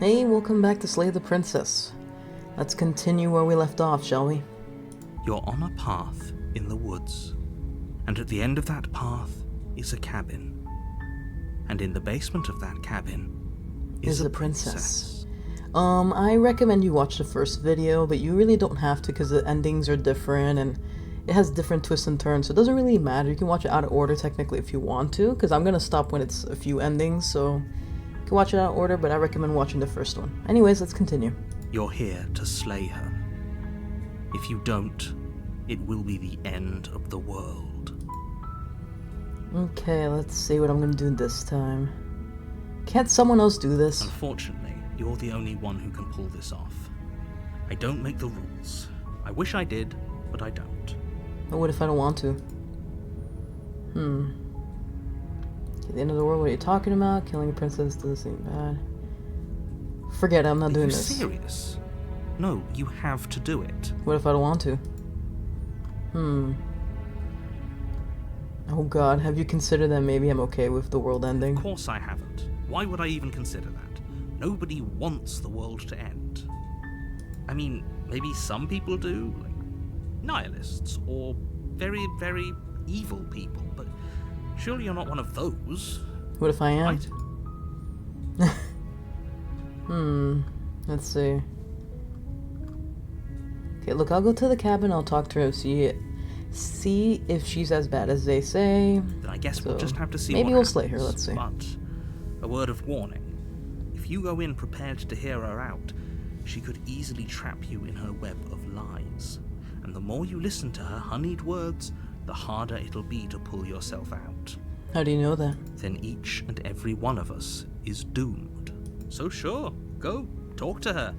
Hey, welcome back to Slay the Princess. Let's continue where we left off, shall we? You're on a path in the woods, and at the end of that path is a cabin. And in the basement of that cabin is a princess. I recommend you watch the first video, but you really don't have to because the endings are different and it has different twists and turns, so it doesn't really matter. You can watch it out of order technically if you want to, because I'm gonna stop when it's a few endings, so you can watch it out of order, but I recommend watching the first one. Anyways, let's continue. You're here to slay her. If you don't, it will be the end of the world. Okay, let's see what I'm gonna do this time. Can't someone else do this? Unfortunately, you're the only one who can pull this off. I don't make the rules. I wish I did, but I don't. But what if I don't want to? At the end of the world, what are you talking about? Killing a princess doesn't seem bad. Forget it, I'm not doing this. Are you serious? No, you have to do it. What if I don't want to? Oh god, have you considered that maybe I'm okay with the world ending? Of course I haven't. Why would I even consider that? Nobody wants the world to end. I mean, maybe some people do, like nihilists, or very, very evil people, but surely you're not one of those. What if I am? Right? Let's see. Okay, look, I'll go to the cabin, I'll talk to her, see if she's as bad as they say. Then I guess So, we'll just have to see maybe what we'll happens. slay her, let's see. But a word of warning. If you go in prepared to hear her out, she could easily trap you in her web of lies. And the more you listen to her honeyed words, the harder it'll be to pull yourself out. How do you know that? Then each and every one of us is doomed. So sure, go, talk to her.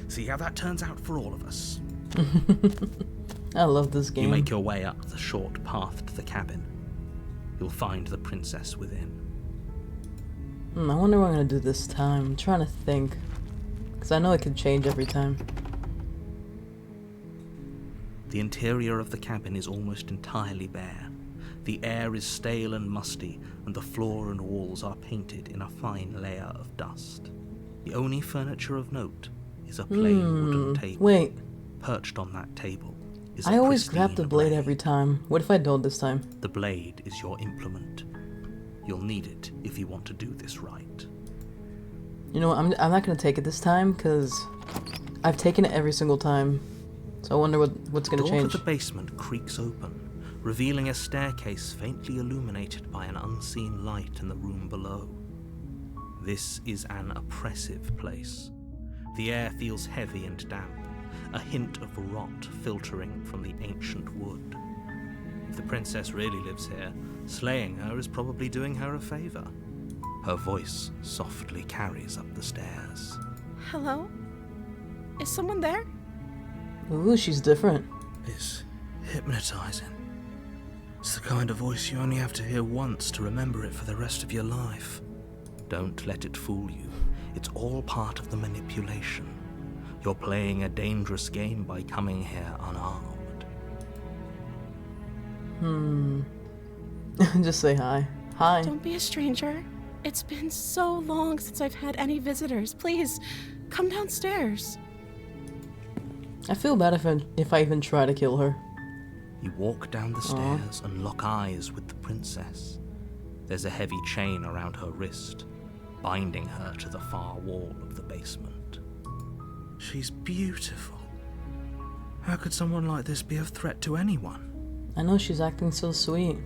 See how that turns out for all of us. I love this game. You make your way up the short path to the cabin. You'll find the princess within. I wonder what I'm gonna do this time. I'm trying to think. Because I know it can change every time. The interior of the cabin is almost entirely bare. The air is stale and musty, and the floor and walls are painted in a fine layer of dust. The only furniture of note is a plain wooden table. Wait. Perched on that table is I a always grab the pristine blade array. every time. What if I don't this time? The blade is your implement. You'll need it if you want to do this right. You know what, I'm not gonna take it this time, because I've taken it every single time. So I wonder what's gonna The door change. to the basement creaks open, revealing a staircase faintly illuminated by an unseen light in the room below. This is an oppressive place. The air feels heavy and damp, a hint of rot filtering from the ancient wood. If the princess really lives here, slaying her is probably doing her a favor. Her voice softly carries up the stairs. Hello? Is someone there? Ooh, she's different. It's hypnotizing. It's the kind of voice you only have to hear once to remember it for the rest of your life. Don't let it fool you. It's all part of the manipulation. You're playing a dangerous game by coming here unarmed. Just say hi. Hi. Don't be a stranger. It's been so long since I've had any visitors. Please, come downstairs. I feel bad if I even try to kill her. You walk down the stairs and lock eyes with the princess. There's a heavy chain around her wrist, binding her to the far wall of the basement. She's beautiful. How could someone like this be a threat to anyone? I know she's acting so sweet.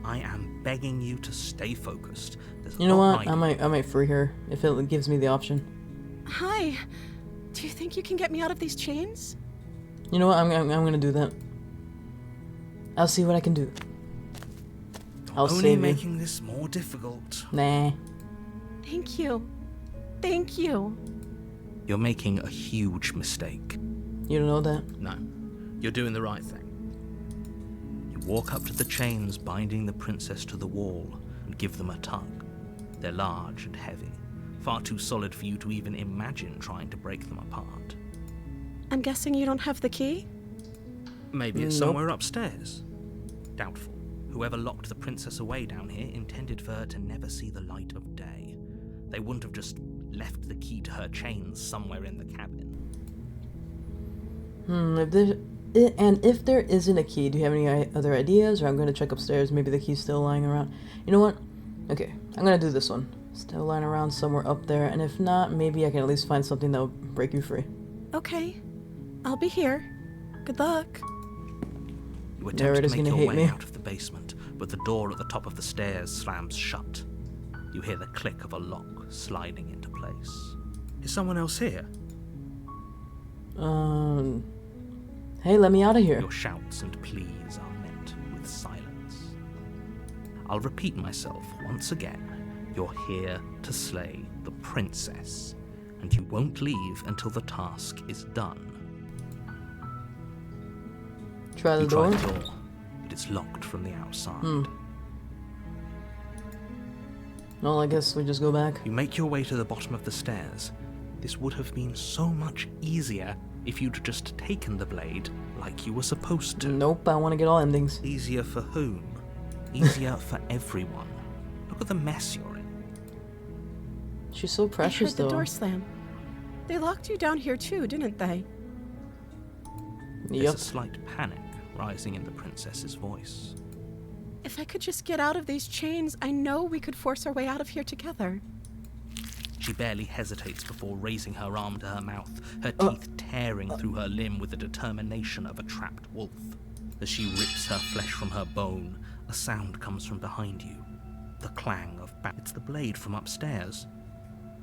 I am begging you to stay focused. There's You know not what? like- I might free her if it gives me the option. Hi. Do you think you can get me out of these chains? You know what? I'm gonna do that. I'll see what I can do. I'll Only save you. making this more difficult. Nah. Thank you. Thank you. You're making a huge mistake. You don't know that? No, you're doing the right thing. You walk up to the chains binding the princess to the wall and give them a tug. They're large and heavy, far too solid for you to even imagine trying to break them apart. I'm guessing you don't have the key? Maybe it's Nope. somewhere upstairs. Doubtful. Whoever locked the princess away down here intended for her to never see the light of day. They wouldn't have just left the key to her chains somewhere in the cabin. If there isn't a key, do you have any other ideas? Or I'm gonna check upstairs, maybe the key's still lying around. You know what? Okay, I'm gonna do this one. Still lying around somewhere up there, and if not, maybe I can at least find something that'll break you free. Okay, I'll be here. Good luck. You attempt to make your way out of the basement, but the door at the top of the stairs slams shut. You hear the click of a lock sliding into place. Is someone else here? Hey, let me out of here. Your shouts and pleas are met with silence. I'll repeat myself once again. You're here to slay the princess, and you won't leave until the task is done. Try the you door. Try the door, but it's locked from the outside. Well, I guess we just go back. You make your way to the bottom of the stairs. This would have been so much easier if you'd just taken the blade like you were supposed to. Nope, I want to get all endings. Easier for whom? Easier for everyone. Look at the mess you're in. She's so precious, I heard the though. door slam. They locked you down here too, didn't they? There's a slight panic rising in the princess's voice. If I could just get out of these chains, I know we could force our way out of here together. She barely hesitates before raising her arm to her mouth, her teeth tearing through her limb with the determination of a trapped wolf. As she rips her flesh from her bone, a sound comes from behind you. The clang of It's the blade from upstairs.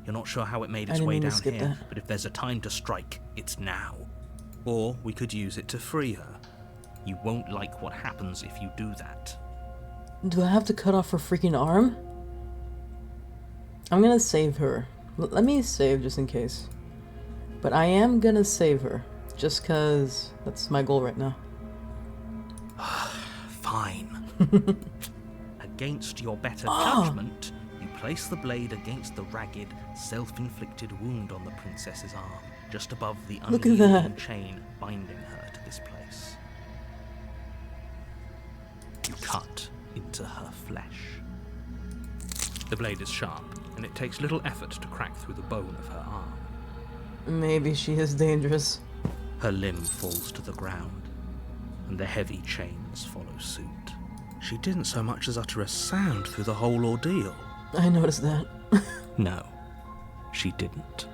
You're not sure how it made its way down here, but if there's a time to strike, it's now. Or we could use it to free her. You won't like what happens if you do that. Do I have to cut off her freaking arm? I'm gonna save her. Let me save just in case. But I am gonna save her. Just cause that's my goal right now. Fine. Against your better judgment, you place the blade against the ragged, self-inflicted wound on the princess's arm, just above the unyielding chain binding her to this place. You cut into her flesh. The blade is sharp, and it takes little effort to crack through the bone of her arm. Maybe she is dangerous. Her limb falls to the ground, and the heavy chains follow suit. She didn't so much as utter a sound through the whole ordeal. I noticed that. No, she didn't.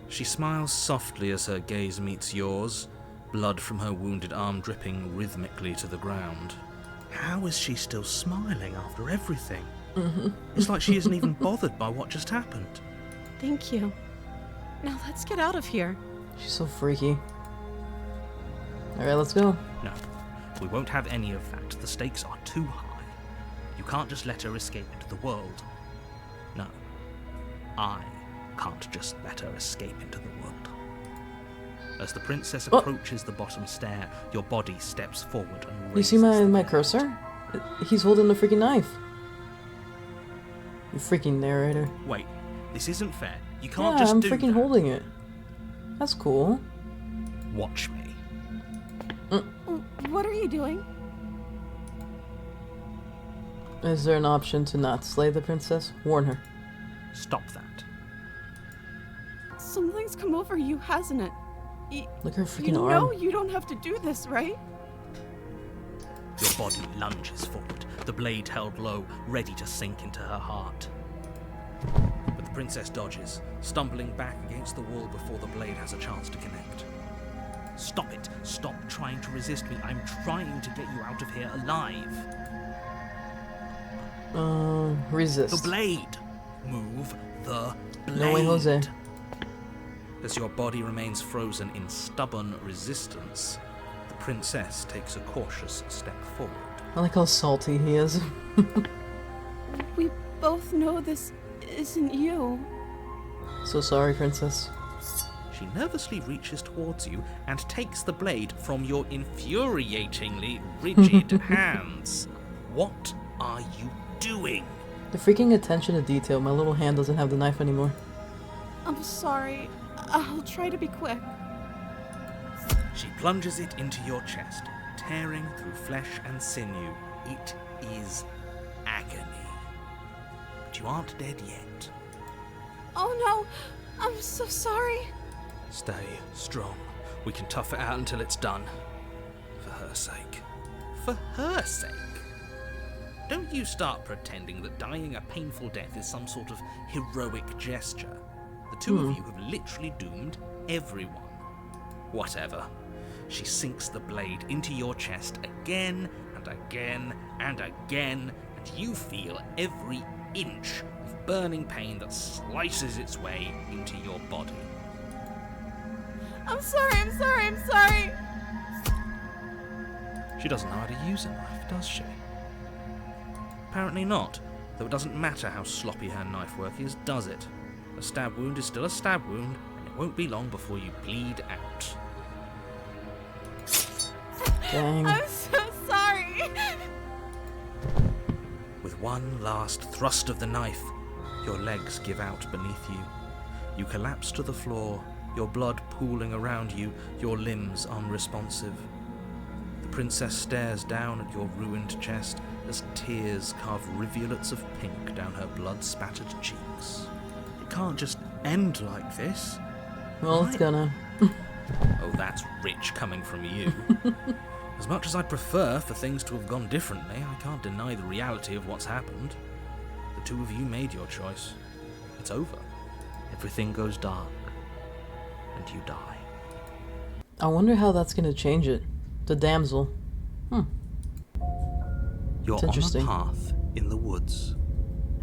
She smiles softly as her gaze meets yours, blood from her wounded arm dripping rhythmically to the ground. How is she still smiling after everything? It's like she isn't even bothered by what just happened. Thank you. Now let's get out of here. She's so freaky. Alright, let's go. No, we won't have any of that. The stakes are too high. You can't just let her escape into the world. No, I can't just let her escape into the world. As the princess approaches the bottom stair, your body steps forward and You see my cursor? He's holding the freaking knife. You freaking narrator. Wait, this isn't fair. You can't Yeah, just I'm do freaking that. holding it. That's cool. Watch me. What are you doing? Is there an option to not slay the princess? Warn her. Stop that. Something's come over you, hasn't it? Look at her freaking You arm. know you don't have to do this, right? Your body lunges forward, the blade held low, ready to sink into her heart. But the princess dodges, stumbling back against the wall before the blade has a chance to connect. Stop it! Stop trying to resist me. I'm trying to get you out of here alive. Resist. The blade! Move the blade! No way, Jose. As your body remains frozen in stubborn resistance, the princess takes a cautious step forward. I like how salty he is. We both know this isn't you. So sorry, princess. She nervously reaches towards you and takes the blade from your infuriatingly rigid hands. What are you doing? The freaking attention to detail. My little hand doesn't have the knife anymore. I'm sorry. I'll try to be quick. She plunges it into your chest, tearing through flesh and sinew. It is agony. But you aren't dead yet. Oh no, I'm so sorry. Stay strong. We can tough it out until it's done. For her sake. For her sake? Don't you start pretending that dying a painful death is some sort of heroic gesture. The two of you have literally doomed everyone. Whatever. She sinks the blade into your chest again and again and again, and you feel every inch of burning pain that slices its way into your body. I'm sorry. She doesn't know how to use a knife, does she? Apparently not, though it doesn't matter how sloppy her knife work is, does it? A stab wound is still a stab wound, and it won't be long before you bleed out. Dang. I'm so sorry. With one last thrust of the knife, your legs give out beneath you. You collapse to the floor, your blood pooling around you, your limbs unresponsive. The princess stares down at your ruined chest as tears carve rivulets of pink down her blood-spattered cheeks. It can't just end like this. Well, it's gonna. Oh, that's rich coming from you. As much as I'd prefer for things to have gone differently, I can't deny the reality of what's happened. The two of you made your choice. It's over. Everything goes dark. And you die. I wonder how that's gonna change it. The damsel. You're It's on a interesting. path in the woods.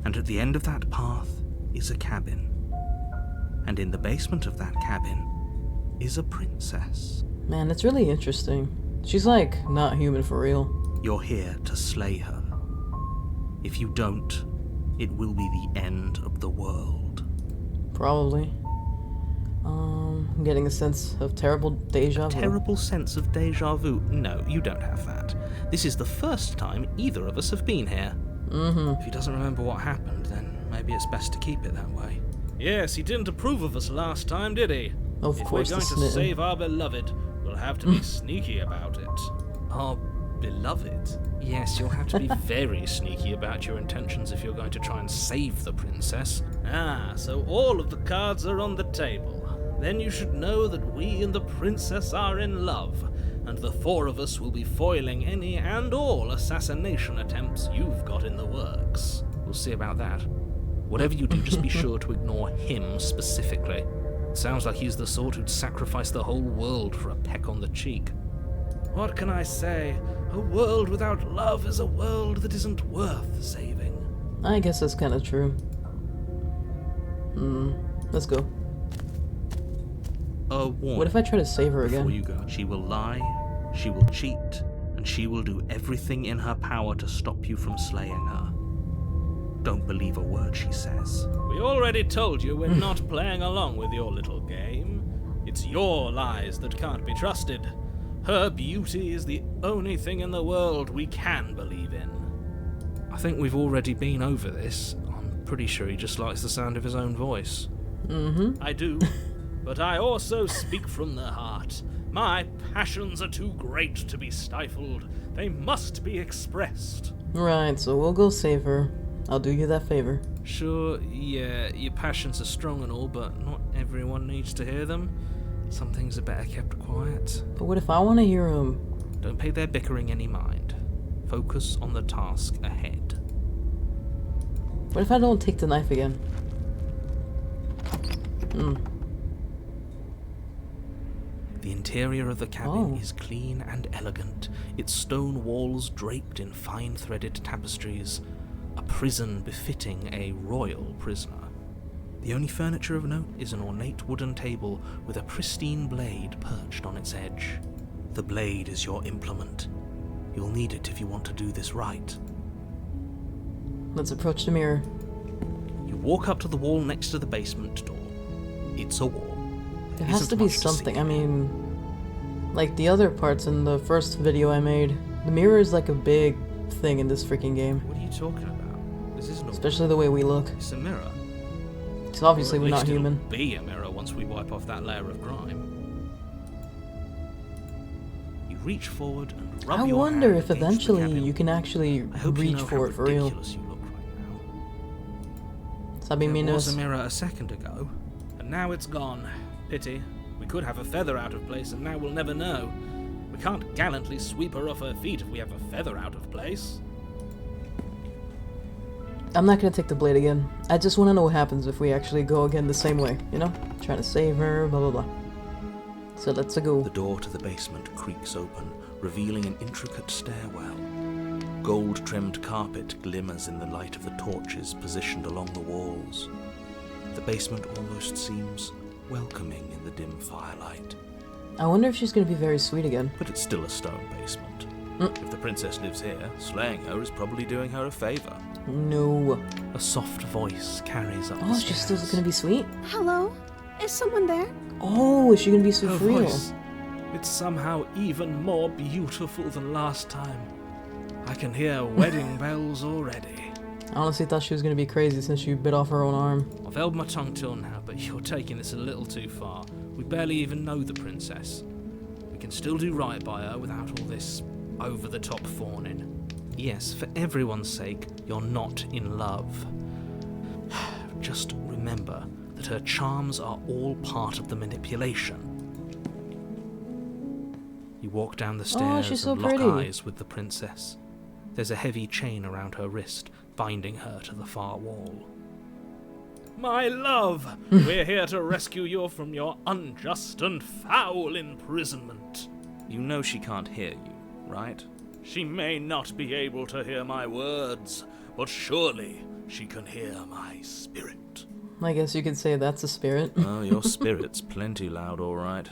And at the end of that path is a cabin. And in the basement of that cabin is a princess. Man, it's really interesting. She's like not human for real. You're here to slay her. If you don't, it will be the end of the world. Probably. I'm getting a sense of terrible deja vu. Terrible sense of deja vu. No, you don't have that. This is the first time either of us have been here. If he doesn't remember what happened, then maybe it's best to keep it that way. Yes, he didn't approve of us last time, did he? Of course, If we're the going to smitten. save our beloved, we'll have to be sneaky about it. Our beloved? Yes, you'll have to be very sneaky about your intentions if you're going to try and save the princess. Ah, so all of the cards are on the table. Then you should know that we and the princess are in love, and the four of us will be foiling any and all assassination attempts you've got in the works. We'll see about that. Whatever you do, just be sure to ignore him specifically. It sounds like he's the sort who'd sacrifice the whole world for a peck on the cheek. What can I say? A world without love is a world that isn't worth saving. I guess that's kind of true. Let's go. A warning. What if I try to save her Before again? you go, she will lie, she will cheat, and she will do everything in her power to stop you from slaying her. Don't believe a word she says. We already told you we're not playing along with your little game. It's your lies that can't be trusted. Her beauty is the only thing in the world we can believe in. I think we've already been over this. I'm pretty sure he just likes the sound of his own voice. I do. But I also speak from the heart. My passions are too great to be stifled. They must be expressed. Right, so we'll go save her. I'll do you that favor. Sure, yeah, your passions are strong and all, but not everyone needs to hear them. Some things are better kept quiet. But what if I want to hear him? Don't pay their bickering any mind. Focus on the task ahead. What if I don't take the knife again? The interior of the cabin Oh. is clean and elegant, its stone walls draped in fine-threaded tapestries, a prison befitting a royal prisoner. The only furniture of note is an ornate wooden table with a pristine blade perched on its edge. The blade is your implement. You'll need it if you want to do this right. Let's approach the mirror. You walk up to the wall next to the basement door. It's a wall. There has Isn't to be much to something. see. I mean, like the other parts in the first video I made, the mirror is like a big thing in this freaking game. What are you talking about? This isn't a Especially the way we look. It's a mirror. Because obviously Or at we're not least it'll human. be a mirror once we wipe off that layer of grime. You reach forward and rub I your wonder hand if against the eventually cabin. you can actually I hope you reach know for how it for real. ridiculous you look right now. Sabi There was Minos. a mirror a second ago, and now it's gone. Pity. We could have a feather out of place, and now we'll never know. We can't gallantly sweep her off her feet if we have a feather out of place. I'm not gonna take the blade again. I just want to know what happens if we actually go again the same way, you know? Trying to save her, blah blah blah. So let's go. The door to the basement creaks open, revealing an intricate stairwell. Gold-trimmed carpet glimmers in the light of the torches positioned along the walls. The basement almost seems welcoming in the dim firelight. I wonder if she's gonna be very sweet again. But it's still a stone basement. If the princess lives here, slaying her is probably doing her a favour. No. A soft voice carries up the Oh, stairs. she's still gonna be sweet? Hello? Is someone there? Oh, is she gonna be sweet Her for real? voice, it's somehow even more beautiful than last time. I can hear wedding bells already. I honestly thought she was gonna be crazy since she bit off her own arm. I've held my tongue till now, but you're taking this a little too far. We barely even know the princess. We can still do right by her without all this over-the-top fawning. Yes, for everyone's sake, you're not in love. Just remember that her charms are all part of the manipulation. You walk down the stairs she's so and lock pretty. eyes with the princess. There's a heavy chain around her wrist, binding her to the far wall. My love, we're here to rescue you from your unjust and foul imprisonment. You know she can't hear you, right? She may not be able to hear my words, but surely she can hear my spirit. I guess you could say that's a spirit. Oh, your spirit's plenty loud, all right.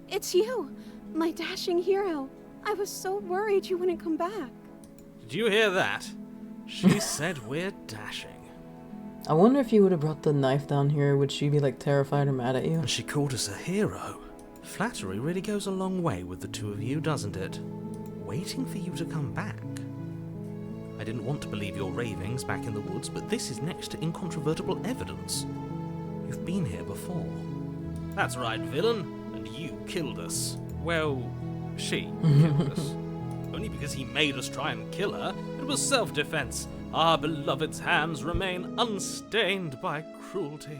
It's you, my dashing hero. I was so worried you wouldn't come back. Did you hear that? She said we're dashing. I wonder if you would have brought the knife down here, would she be like terrified or mad at you? And she called us a hero. Flattery really goes a long way with the two of you, doesn't it? Waiting for you to come back. I didn't want to believe your ravings back in the woods, but this is next to incontrovertible evidence. You've been here before. That's right, villain. And you killed us. Well, she killed us. Only because he made us try and kill her. It was self-defense. Our beloved's hands remain unstained by cruelty.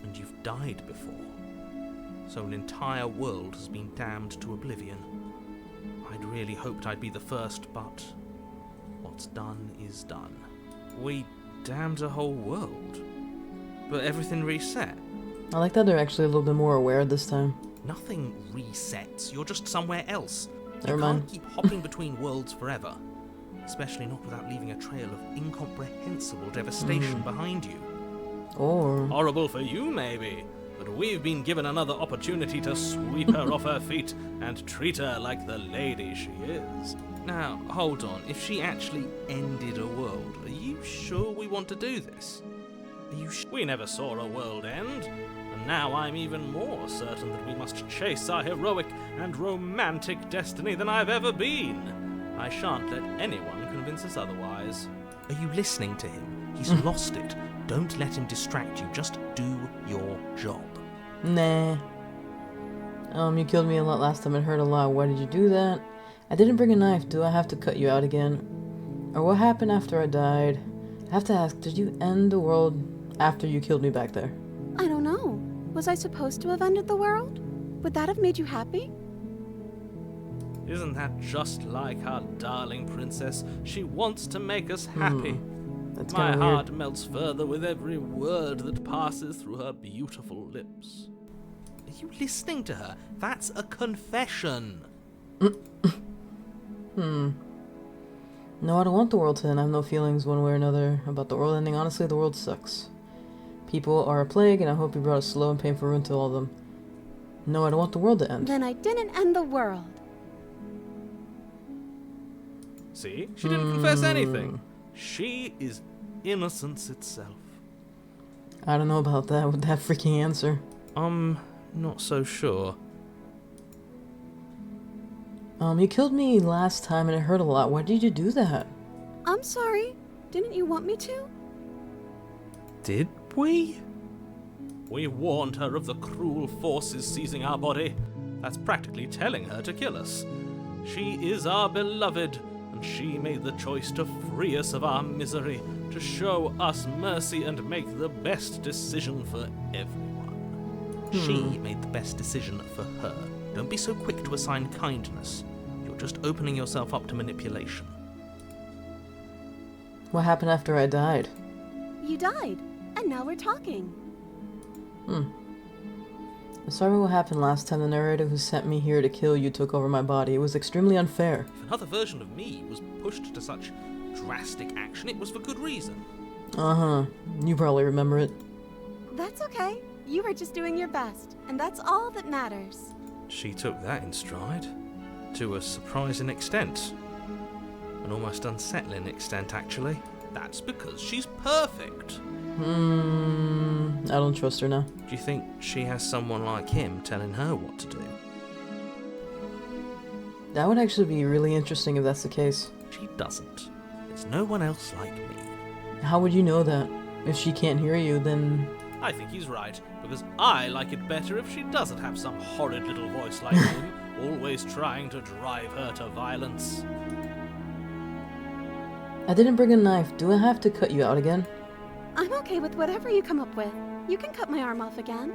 And you've died before. So an entire world has been damned to oblivion. I'd really hoped I'd be the first, but what's done is done. We damned a whole world. But everything reset. I like that they're actually a little bit more aware this time. Nothing resets. You're just somewhere else. Never You mind. can't keep hopping between worlds forever. Especially not without leaving a trail of incomprehensible devastation behind you. Or... Horrible for you, maybe. But we've been given another opportunity to sweep her off her feet and treat her like the lady she is. Now, hold on. If she actually ended a world, are you sure we want to do this? Are you We never saw a world end. And now I'm even more certain that we must chase our heroic and romantic destiny than I've ever been. I shan't let anyone convince us otherwise. Are you listening to him? He's lost it. Don't let him distract you. Just do your job. Nah. You killed me a lot last time. It hurt a lot. Why did you do that? I didn't bring a knife. Do I have to cut you out again? Or what happened after I died? I have to ask, did you end the world after you killed me back there? I don't know. Was I supposed to have ended the world? Would that have made you happy? Isn't that just like our darling princess? She wants to make us happy. That's My kind of weird. heart melts further with every word that passes through her beautiful lips. Are you listening to her? That's a confession. No, I don't want the world to end. I have no feelings one way or another about the world ending. Honestly, the world sucks. People are a plague, and I hope you brought a slow and painful ruin to all of them. No, I don't want the world to end. Then I didn't end the world. See? She didn't confess anything. She is innocence itself. I don't know about that with that freaking answer. I'm not so sure. You killed me last time and it hurt a lot. Why did you do that? I'm sorry. Didn't you want me to? Did we? We warned her of the cruel forces seizing our body. That's practically telling her to kill us. She is our beloved, and she made the choice to free us of our misery to show us mercy and make the best decision for everyone. She made the best decision for her. Don't be so quick to assign kindness. You're just opening yourself up to manipulation. What happened after I died? You died, and now we're talking. I'm sorry what happened last time. The narrator who sent me here to kill you took over my body. It was extremely unfair. If another version of me was pushed to such drastic action, it was for good reason. Uh-huh. You probably remember it. That's okay. You were just doing your best, and that's all that matters. She took that in stride. To a surprising extent. An almost unsettling extent, actually. That's because she's perfect. I don't trust her now. Do you think she has someone like him telling her what to do? That would actually be really interesting if that's the case. She doesn't. There's no one else like me. How would you know that? If she can't hear you, then... I think he's right, because I like it better if she doesn't have some horrid little voice like him, always trying to drive her to violence. I didn't bring a knife. Do I have to cut you out again? I'm okay with whatever you come up with. You can cut my arm off again.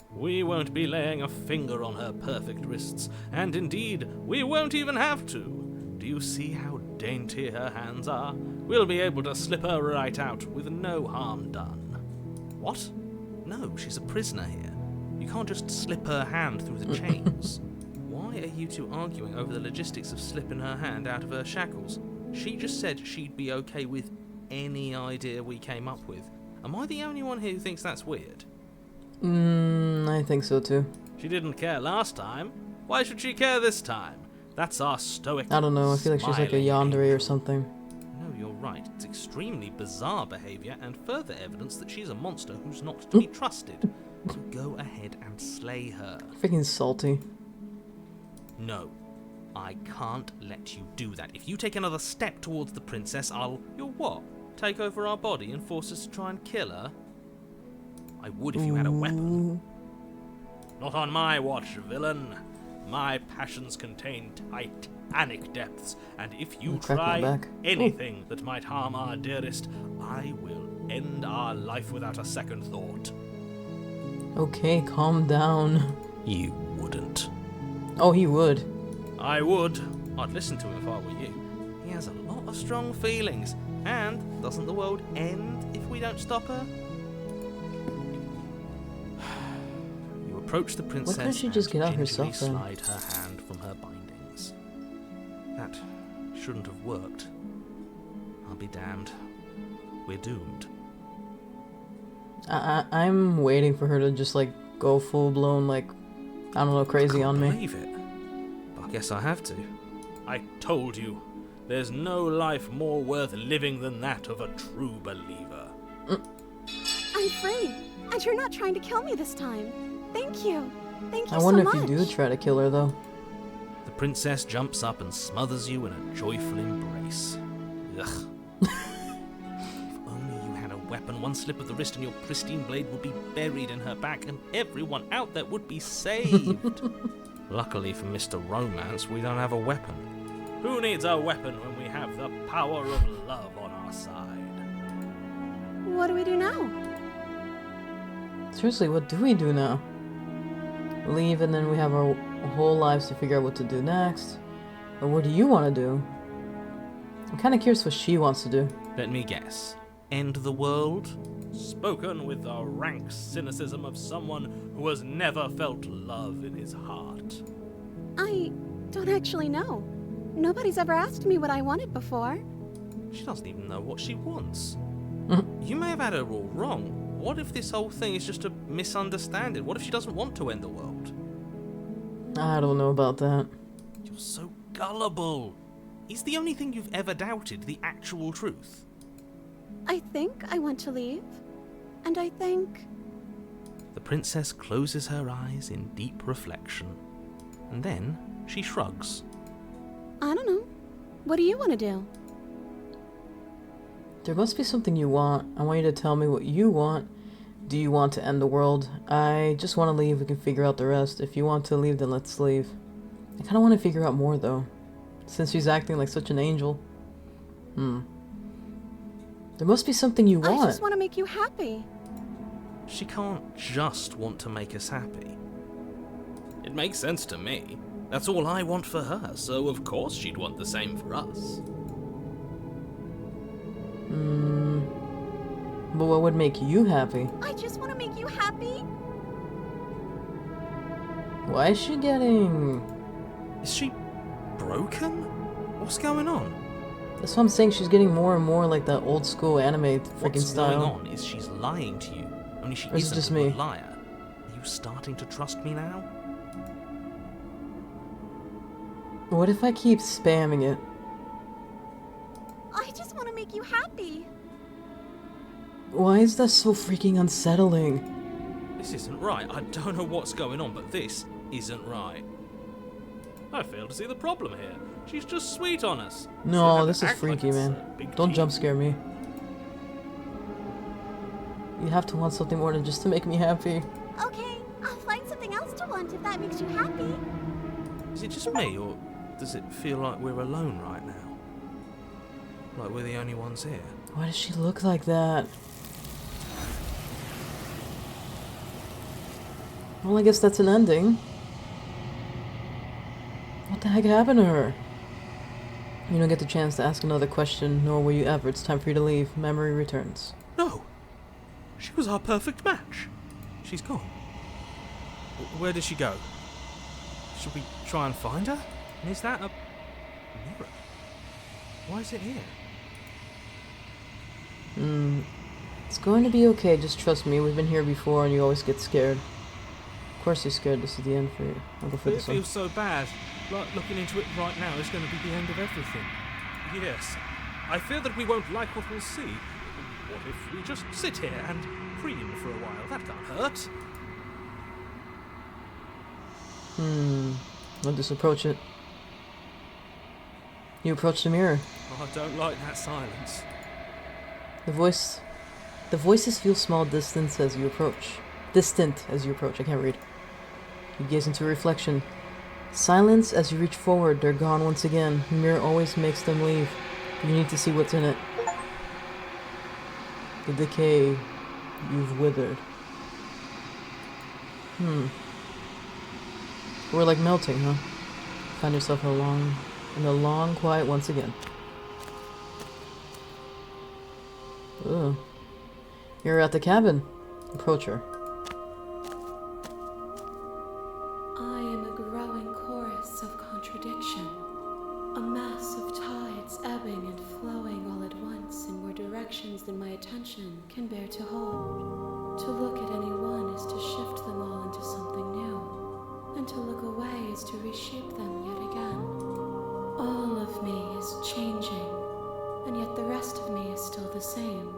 We won't be laying a finger on her perfect wrists, and indeed, we won't even have to. Do you see how dainty her hands are? We'll be able to slip her right out with no harm done. What? No, she's a prisoner here. You can't just slip her hand through the chains. Why are you two arguing over the logistics of slipping her hand out of her shackles? She just said she'd be okay with any idea we came up with. Am I the only one here who thinks that's weird? I think so too. She didn't care last time. Why should she care this time? That's our stoic. I don't know, I feel like she's like a smiling yandere or angel. something. No, you're right. It's extremely bizarre behaviour and further evidence that she's a monster who's not to be trusted. So go ahead and slay her. Freaking salty. No, I can't let you do that. If you take another step towards the princess, You'll what? Take over our body and force us to try and kill her? I would if you had a weapon. Not on my watch, villain. My passions contain titanic depths, and if you try anything that might harm our dearest, I will end our life without a second thought. Okay, calm down. You wouldn't. Oh, he would. I would. I'd listen to him if I were you. He has a lot of strong feelings, and doesn't the world end if we don't stop her? You approach the princess Why couldn't she just and get out gingerly herself then? slide her hand from her bindings. That shouldn't have worked. I'll be damned. We're doomed. I'm waiting for her to just like go full blown like, I don't know, crazy on me. Believe it. But I guess I have to. I told you. There's no life more worth living than that of a true believer. I'm free, and you're not trying to kill me this time. Thank you. Thank you I wonder so if much. you do try to kill her though. The princess jumps up and smothers you in a joyful embrace. Ugh. If only you had a weapon, one slip of the wrist and your pristine blade would be buried in her back and everyone out there would be saved. Luckily for Mr. Romance, we don't have a weapon. Who needs a weapon when we have the power of love on our side? What do we do now? Seriously, what do we do now? Leave and then we have our whole lives to figure out what to do next? Or what do you want to do? I'm kind of curious what she wants to do. Let me guess. End the world? Spoken with the rank cynicism of someone who has never felt love in his heart. I don't actually know. Nobody's ever asked me what I wanted before. She doesn't even know what she wants. You may have had her all wrong. What if this whole thing is just a misunderstanding? What if she doesn't want to end the world? I don't know about that. You're so gullible. Is the only thing you've ever doubted the actual truth? I think I want to leave. And I think... The princess closes her eyes in deep reflection. And then she shrugs. I don't know. What do you want to do? There must be something you want. I want you to tell me what you want. Do you want to end the world? I just want to leave. We can figure out the rest. If you want to leave, then let's leave. I kind of want to figure out more, though. Since she's acting like such an angel. There's There must be something you I want. just want to make you happy. She can't just want to make us happy. It makes sense to me. That's all I want for her, so of course she'd want the same for us. But what would make you happy? I just want to make you happy. Why is she getting... Is she broken? What's going on? That's what I'm saying, she's getting more and more like that old school anime freaking What's style. going on is she's lying to you. Only she Or is it isn't just a me? good liar. Are you starting to trust me now? What if I keep spamming it? I just want to make you happy. Why is that so freaking unsettling? This isn't right. I don't know what's going on, but this isn't right. I fail to see the problem here. She's just sweet on us. No, this is freaky, man. Don't jump scare me. You have to want something more than just to make me happy. Okay, I'll find something else to want if that makes you happy. Is it just me, or does it feel like we're alone right now? Like we're the only ones here? Why does she look like that? Well, I guess that's an ending. What the heck happened to her? You don't get the chance to ask another question, nor will you ever. It's time for you to leave. Memory returns. No! She was our perfect match. She's gone. Where did she go? Should we try and find her? And is that a mirror? Why is it here? It's going to be okay, just trust me. We've been here before and you always get scared. Of course you're scared, this is the end for you. I'll go for It this one. feels so bad. Like looking into it right now is going to be the end of everything. Yes. I fear that we won't like what we'll see. What if we just sit here and preen for a while? That can't hurt. I'll just approach it. You approach the mirror. Oh, I don't like that silence. The voices feel small distant as you approach. I can't read. You gaze into a reflection. Silence as you reach forward, they're gone once again. The mirror always makes them leave. You need to see what's in it. The decay you've withered. We're like melting, huh? Find yourself in a long quiet once again. Ugh. You're at the cabin. Approach her. I am a growing chorus of contradiction, a mass of tides ebbing and flowing all at once in more directions than my attention can bear to hold. To look at any one is to shift them all into something new, and to look away is to reshape them yet again. All of me is changing, and yet the rest of me is still the same.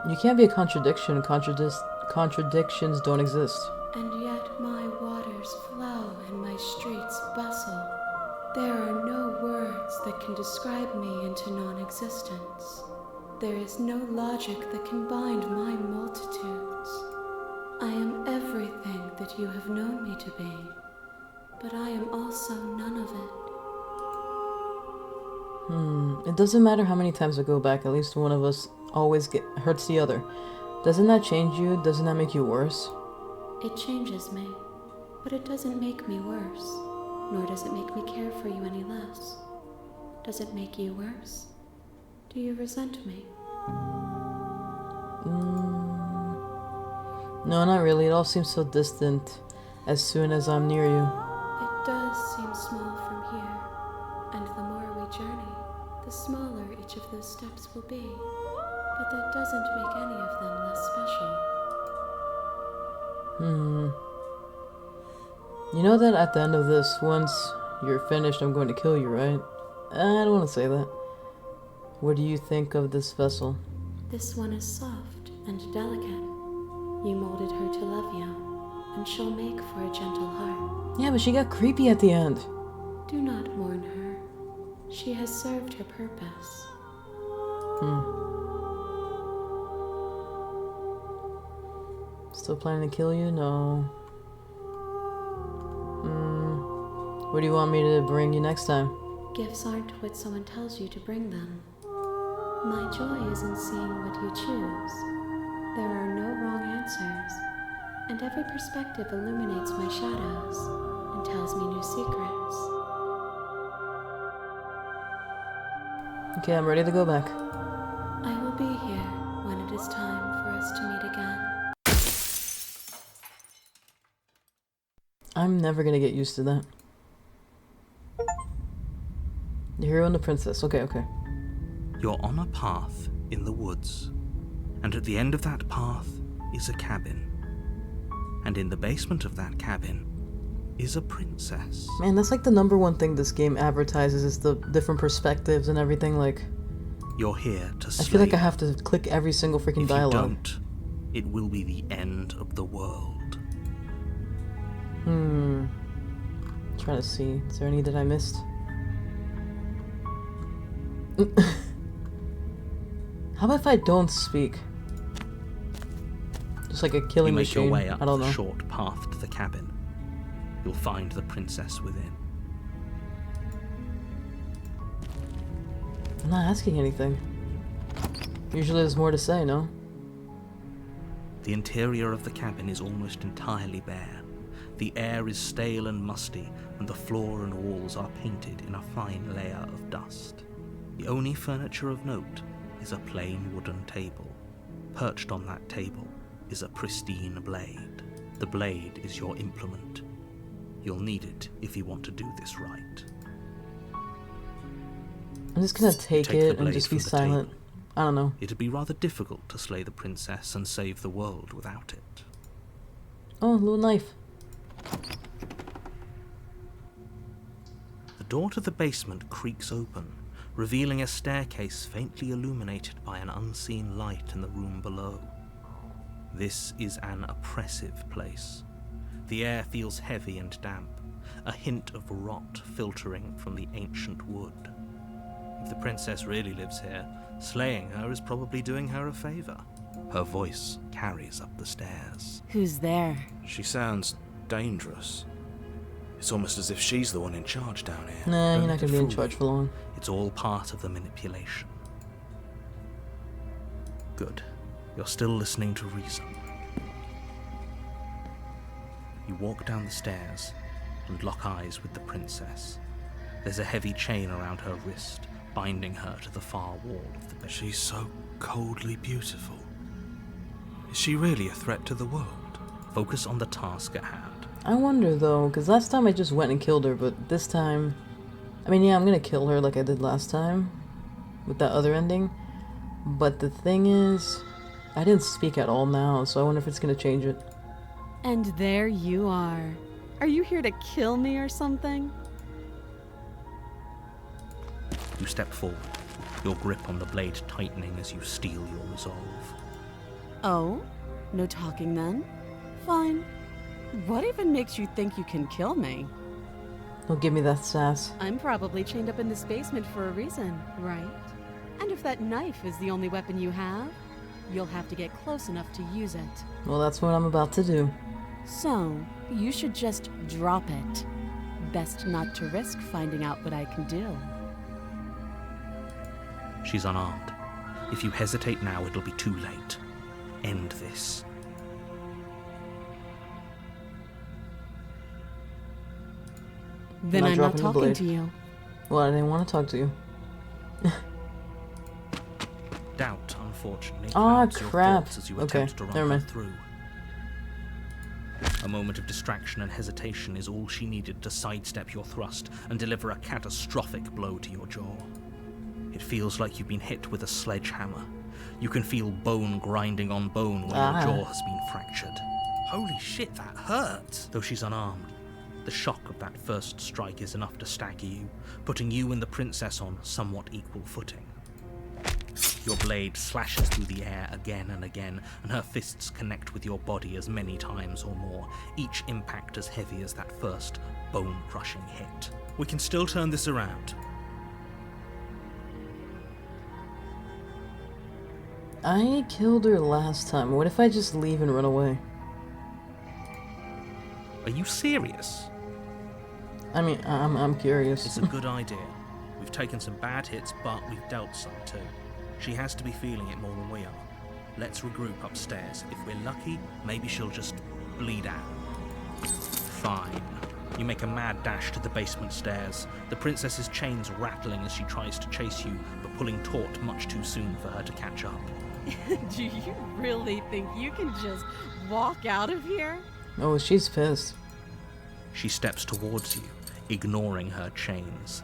You can't be a contradiction. Contradictions don't exist. And yet my waters flow and my streets bustle. There are no words that can describe me into non-existence. There is no logic that can bind my multitudes. I am everything that you have known me to be, but I am also none of it. It doesn't matter how many times I go back, at least one of us always hurts the other. Doesn't that change you? Doesn't that make you worse? It changes me, but it doesn't make me worse, nor does it make me care for you any less. Does it make you worse? Do you resent me? No, not really. It all seems so distant as soon as I'm near you. It does seem small from here, and the more we journey, the smaller each of those steps will be. But that doesn't make any of them less special. You know that at the end of this, once you're finished, I'm going to kill you, right? I don't want to say that. What do you think of this vessel? This one is soft and delicate. You molded her to love you, and she'll make for a gentle heart. Yeah, but she got creepy at the end. Do not mourn her. She has served her purpose. Still planning to kill you? No. What do you want me to bring you next time? Gifts aren't what someone tells you to bring them. My joy is in seeing what you choose. There are no wrong answers, and every perspective illuminates my shadows and tells me new secrets. Okay, I'm ready to go back. I will be here when it is time for us to meet again. I'm never gonna get used to that. The hero and the princess. Okay, okay. You're on a path in the woods, and at the end of that path is a cabin. And in the basement of that cabin is a princess. Man, that's like the #1 thing this game advertises is the different perspectives and everything. Like, You're here to slay. I feel like I have to click every single freaking If dialogue. you don't, it will be the end of the world. Trying to see. Is there any that I missed? How about if I don't speak? Just like a killing You make machine. your way up I don't the know. short path to the cabin. You'll find the princess within. I'm not asking anything. Usually there's more to say, no? The interior of the cabin is almost entirely bare. The air is stale and musty, and the floor and walls are painted in a fine layer of dust. The only furniture of note is a plain wooden table. Perched on that table is a pristine blade. The blade is your implement. You'll need it if you want to do this right. I'm just gonna take Take the it and blade just be from the silent. table. I don't know. It'd be rather difficult to slay the princess and save the world without it. Oh, a little knife. The door to the basement creaks open, revealing a staircase faintly illuminated by an unseen light in the room below. This is an oppressive place. The air feels heavy and damp, a hint of rot filtering from the ancient wood. If the princess really lives here, slaying her is probably doing her a favor. Her voice carries up the stairs. Who's there? She sounds dangerous. It's almost as if she's the one in charge down here. Nah, you're Don't not let gonna it be in fool charge you. for long. It's all part of the manipulation. Good. You're still listening to reason. You walk down the stairs and lock eyes with the princess. There's a heavy chain around her wrist, binding her to the far wall of the bed. She's so coldly beautiful. Is she really a threat to the world? Focus on the task at hand. I wonder though, because last time I just went and killed her, but this time... I mean, yeah, I'm gonna kill her like I did last time, with that other ending. But the thing is, I didn't speak at all now, so I wonder if it's gonna change it. And there you are. Are you here to kill me or something? You step forward, your grip on the blade tightening as you steel your resolve. Oh? No talking then? Fine. What even makes you think you can kill me? Don't give me that sass. I'm probably chained up in this basement for a reason, right? And if that knife is the only weapon you have, you'll have to get close enough to use it. Well, that's what I'm about to do. So, you should just drop it. Best not to risk finding out what I can do. She's unarmed. If you hesitate now, it'll be too late. End this. Then Not I'm not dropping the talking blade. to you. Well, I didn't want to talk to you. Doubt, unfortunately, Ah, clouds your crap. thoughts as you Okay, attempt to run never her mind. through. A moment of distraction and hesitation is all she needed to sidestep your thrust and deliver a catastrophic blow to your jaw. It feels like you've been hit with a sledgehammer. You can feel bone grinding on bone when your jaw has been fractured. Holy shit, that hurt! Though she's unarmed, the shock of that first strike is enough to stagger you, putting you and the princess on somewhat equal footing. Your blade slashes through the air again and again, and her fists connect with your body as many times or more, each impact as heavy as that first bone-crushing hit. We can still turn this around. I killed her last time. What if I just leave and run away? Are you serious? I mean, I'm curious. It's a good idea. We've taken some bad hits, but we've dealt some too. She has to be feeling it more than we are. Let's regroup upstairs. If we're lucky, maybe she'll just bleed out. Fine. You make a mad dash to the basement stairs, the princess's chains rattling as she tries to chase you, but pulling taut much too soon for her to catch up. Do you really think you can just walk out of here? Oh, she's pissed. She steps towards you, ignoring her chains.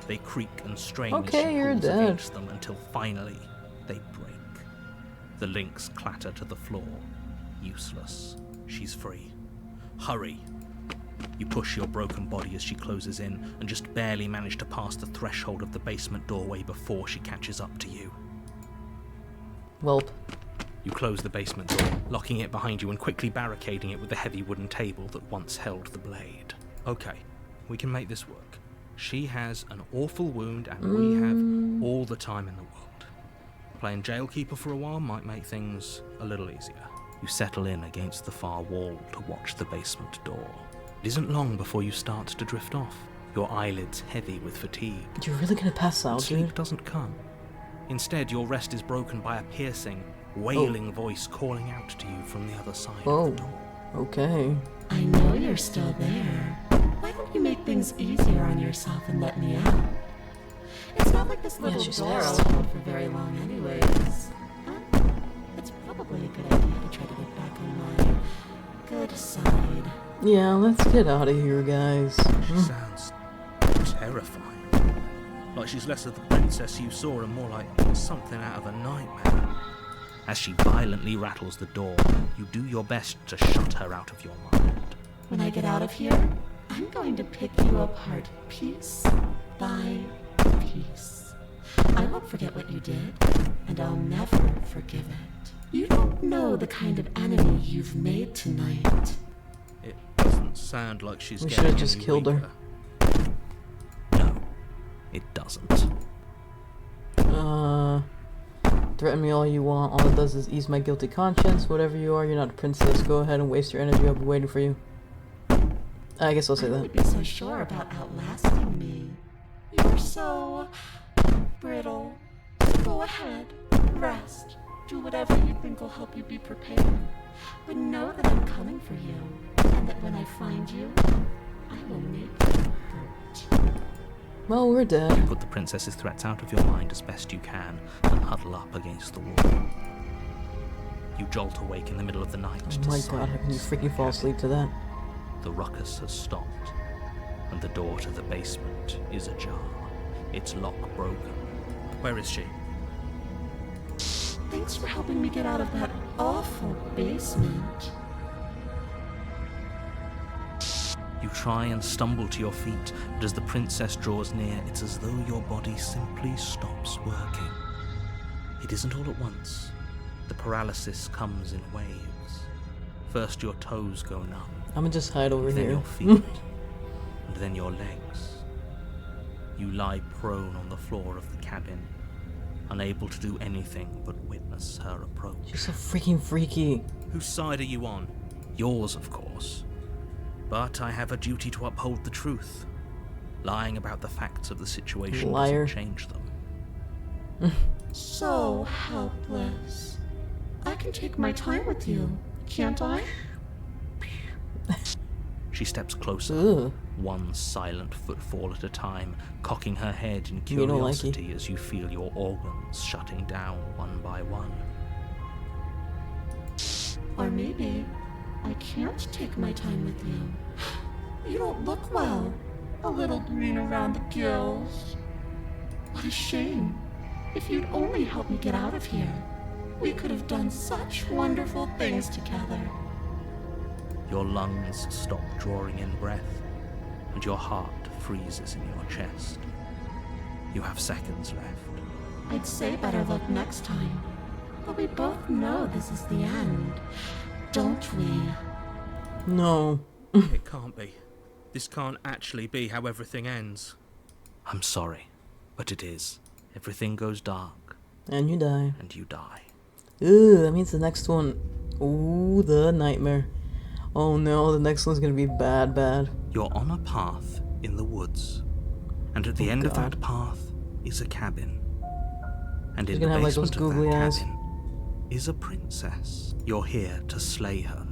They creak and strain as Okay, she you're pulls dead. against them until finally they break. The links clatter to the floor. Useless. She's free. Hurry. You push your broken body as she closes in and just barely manage to pass the threshold of the basement doorway before she catches up to you. Welp. You close the basement door, locking it behind you and quickly barricading it with the heavy wooden table that once held the blade. Okay, we can make this work. She has an awful wound and we have all the time in the world. Playing jailkeeper for a while might make things a little easier. You settle in against the far wall to watch the basement door. It isn't long before you start to drift off, your eyelids heavy with fatigue. You're really gonna pass out, Sleep dude? doesn't come. Instead, your rest is broken by a piercing, wailing voice calling out to you from the other side of the door. Okay. I know you're still there. Why don't you make things easier on yourself and let me out? It's not like this little she's door will pissed. hold for very long anyways. Huh? It's probably a good idea to try to get back on my good side. Yeah, let's get out of here, guys. She sounds terrifying. Like she's less of the princess you saw and more like something out of a nightmare. As she violently rattles the door, you do your best to shut her out of your mind. When I get out of here, I'm going to pick you apart piece by piece. I won't forget what you did, and I'll never forgive it. You don't know the kind of enemy you've made tonight. It doesn't sound like she's We getting should've just any killed her. weaker. No, it doesn't. Threaten me all you want. All it does is ease my guilty conscience. Whatever you are, you're not a princess. Go ahead and waste your energy. I'll be waiting for you. I guess I'll say I that. wouldn't be so sure about outlasting me. You're so brittle. Go ahead, rest. Do whatever you think will help you be prepared. But know that I'm coming for you, and that when I find you, I will make you hurt. Well, we're dead. Put the princess's threats out of your mind as best you can and huddle up against the wall. You jolt awake in the middle of the night. Oh to my god, how can you silence freaking fall asleep to that? The ruckus has stopped, and the door to the basement is ajar, its lock broken. Where is she? Thanks for helping me get out of that awful basement. You try and stumble to your feet, but as the princess draws near, it's as though your body simply stops working. It isn't all at once. The paralysis comes in waves. First your toes go numb, I'm gonna just hide over then here. your feet, and then your legs. You lie prone on the floor of the cabin, unable to do anything but witness her approach. You're so freaking freaky. Whose side are you on? Yours, of course. But I have a duty to uphold the truth. Lying about the facts of the situation Liar. doesn't change them. So helpless. I can take my time with you, can't I? She steps closer, Ugh. one silent footfall at a time, cocking her head in You don't like it. curiosity as you feel your organs shutting down one by one. Or maybe I can't take my time with you. You don't look well. A little green around the gills. What a shame. If you'd only help me get out of here, we could have done such wonderful things together. Your lungs stop drawing in breath, and your heart freezes in your chest. You have seconds left. I'd say better luck next time. But we both know this is the end, don't we? No. It can't be. This can't actually be how everything ends. I'm sorry, but it is. Everything goes dark, And you die. and you die. Ooh, that means the next one. Ooh, the nightmare. Oh no, the next one's gonna be bad, bad. You're on a path in the woods, and at the Oh, end of God. that path is a cabin. And She's in the gonna have, like, those basement of googly that eyes. cabin is a princess. You're here to slay her.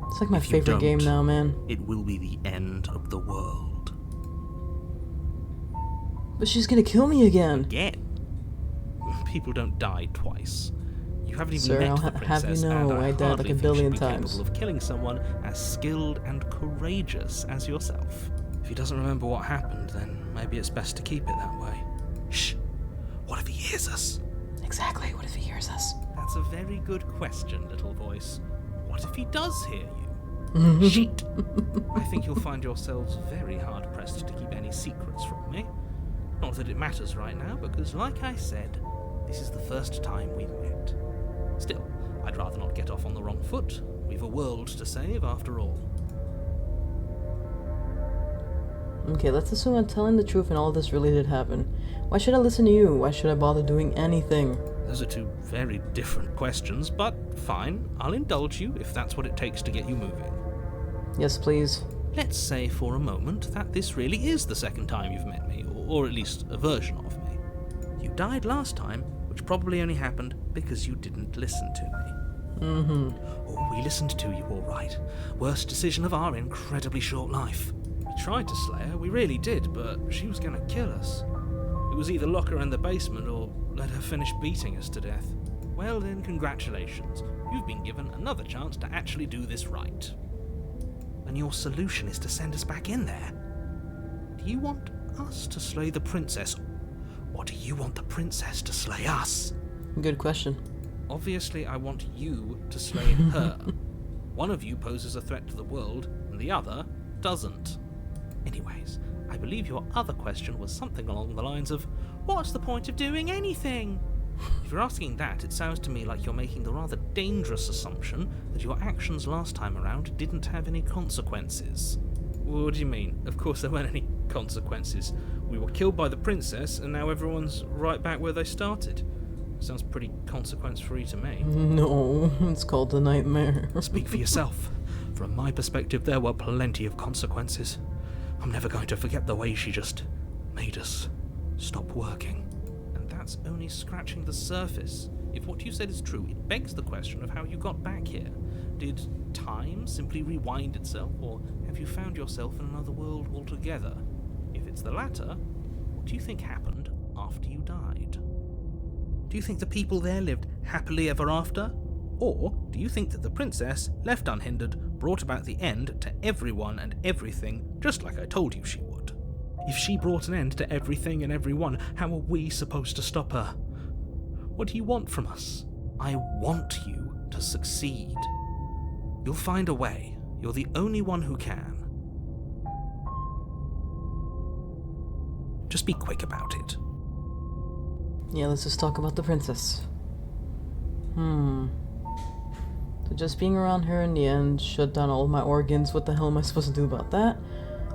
It's like my If you favorite game don't, now, man. It will be the end of the world. But she's gonna kill me again. Again? People don't die twice. You haven't even Sir, met I'll the have princess, you know, and I died hardly like a think billion she'd be times. capable of killing someone as skilled and courageous as yourself. If he doesn't remember what happened, then maybe it's best to keep it that way. Shh! What if he hears us? Exactly, what if he hears us? That's a very good question, little voice. What if he does hear you? Shit! I think you'll find yourselves very hard-pressed to keep any secrets from me. Not that it matters right now, because like I said, this is the first time we've met. Still, I'd rather not get off on the wrong foot. We've a world to save, after all. Okay, let's assume I'm telling the truth and all this really did happen. Why should I listen to you? Why should I bother doing anything? Those are two very different questions, but fine. I'll indulge you if that's what it takes to get you moving. Yes, please. Let's say for a moment that this really is the second time you've met me, or at least a version of me. You died last time, which probably only happened because you didn't listen to me. Oh, we listened to you all right. Worst decision of our incredibly short life. We tried to slay her, we really did, but she was going to kill us. It was either lock her in the basement or let her finish beating us to death. Well then, congratulations. You've been given another chance to actually do this right. And your solution is to send us back in there. Do you want us to slay the princess, or do you want the princess to slay us? Good question. Obviously, I want you to slay her. One of you poses a threat to the world, and the other doesn't. Anyways, I believe your other question was something along the lines of, what's the point of doing anything? If you're asking that, it sounds to me like you're making the rather dangerous assumption that your actions last time around didn't have any consequences. What do you mean? Of course there weren't any consequences. We were killed by the princess, and now everyone's right back where they started. Sounds pretty consequence-free to me. No, it's called a nightmare. Speak for yourself. From my perspective, there were plenty of consequences. I'm never going to forget the way she just made us stop working. And that's only scratching the surface. If what you said is true, it begs the question of how you got back here. Did time simply rewind itself, or have you found yourself in another world altogether? If it's the latter, what do you think happened after you died? Do you think the people there lived happily ever after? Or do you think that the princess, left unhindered, brought about the end to everyone and everything, just like I told you she would? If she brought an end to everything and everyone, how are we supposed to stop her? What do you want from us? I want you to succeed. You'll find a way. You're the only one who can. Just be quick about it. Yeah, let's just talk about the princess. So just being around her in the end shut down all of my organs. What the hell am I supposed to do about that?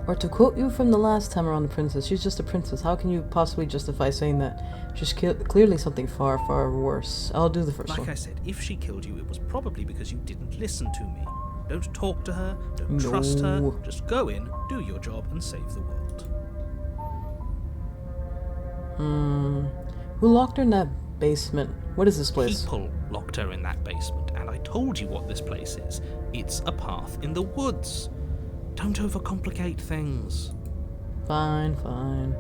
Or to quote you from the last time around the princess, she's just a princess. How can you possibly justify saying that? She's clearly something far, far worse. I'll do the first one. Like I said, if she killed you, it was probably because you didn't listen to me. Don't talk to her, don't trust her, just go in, do your job, and save the world. Who locked her in that basement? What is this place? People locked her in that basement, and I told you what this place is. It's a path in the woods. Don't overcomplicate things. Fine, fine.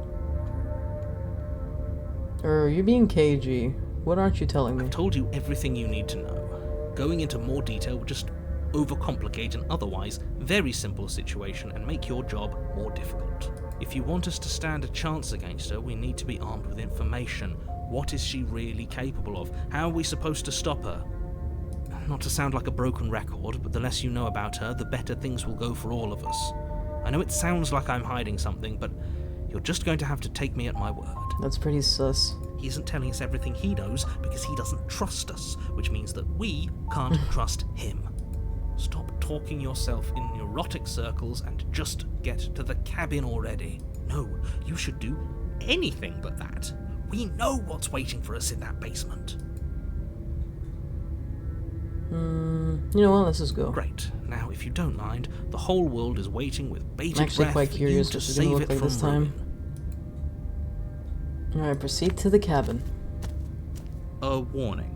You're being cagey. What aren't you telling me? I've told you everything you need to know. Going into more detail would just overcomplicate an otherwise very simple situation and make your job more difficult. If you want us to stand a chance against her, we need to be armed with information. What is she really capable of? How are we supposed to stop her? Not to sound like a broken record, but the less you know about her, the better things will go for all of us. I know it sounds like I'm hiding something, but you're just going to have to take me at my word. That's pretty sus. He isn't telling us everything he knows because he doesn't trust us, which means that we can't trust him. Stop talking yourself in neurotic circles and just get to the cabin already. No, you should do anything but that. We know what's waiting for us in that basement. You know what? Let's just go. Great. Now, if you don't mind, the whole world is waiting with bated I'm actually breath quite for curious you to what she's gonna save look it like from this time. ruin. Alright, proceed to the cabin. A warning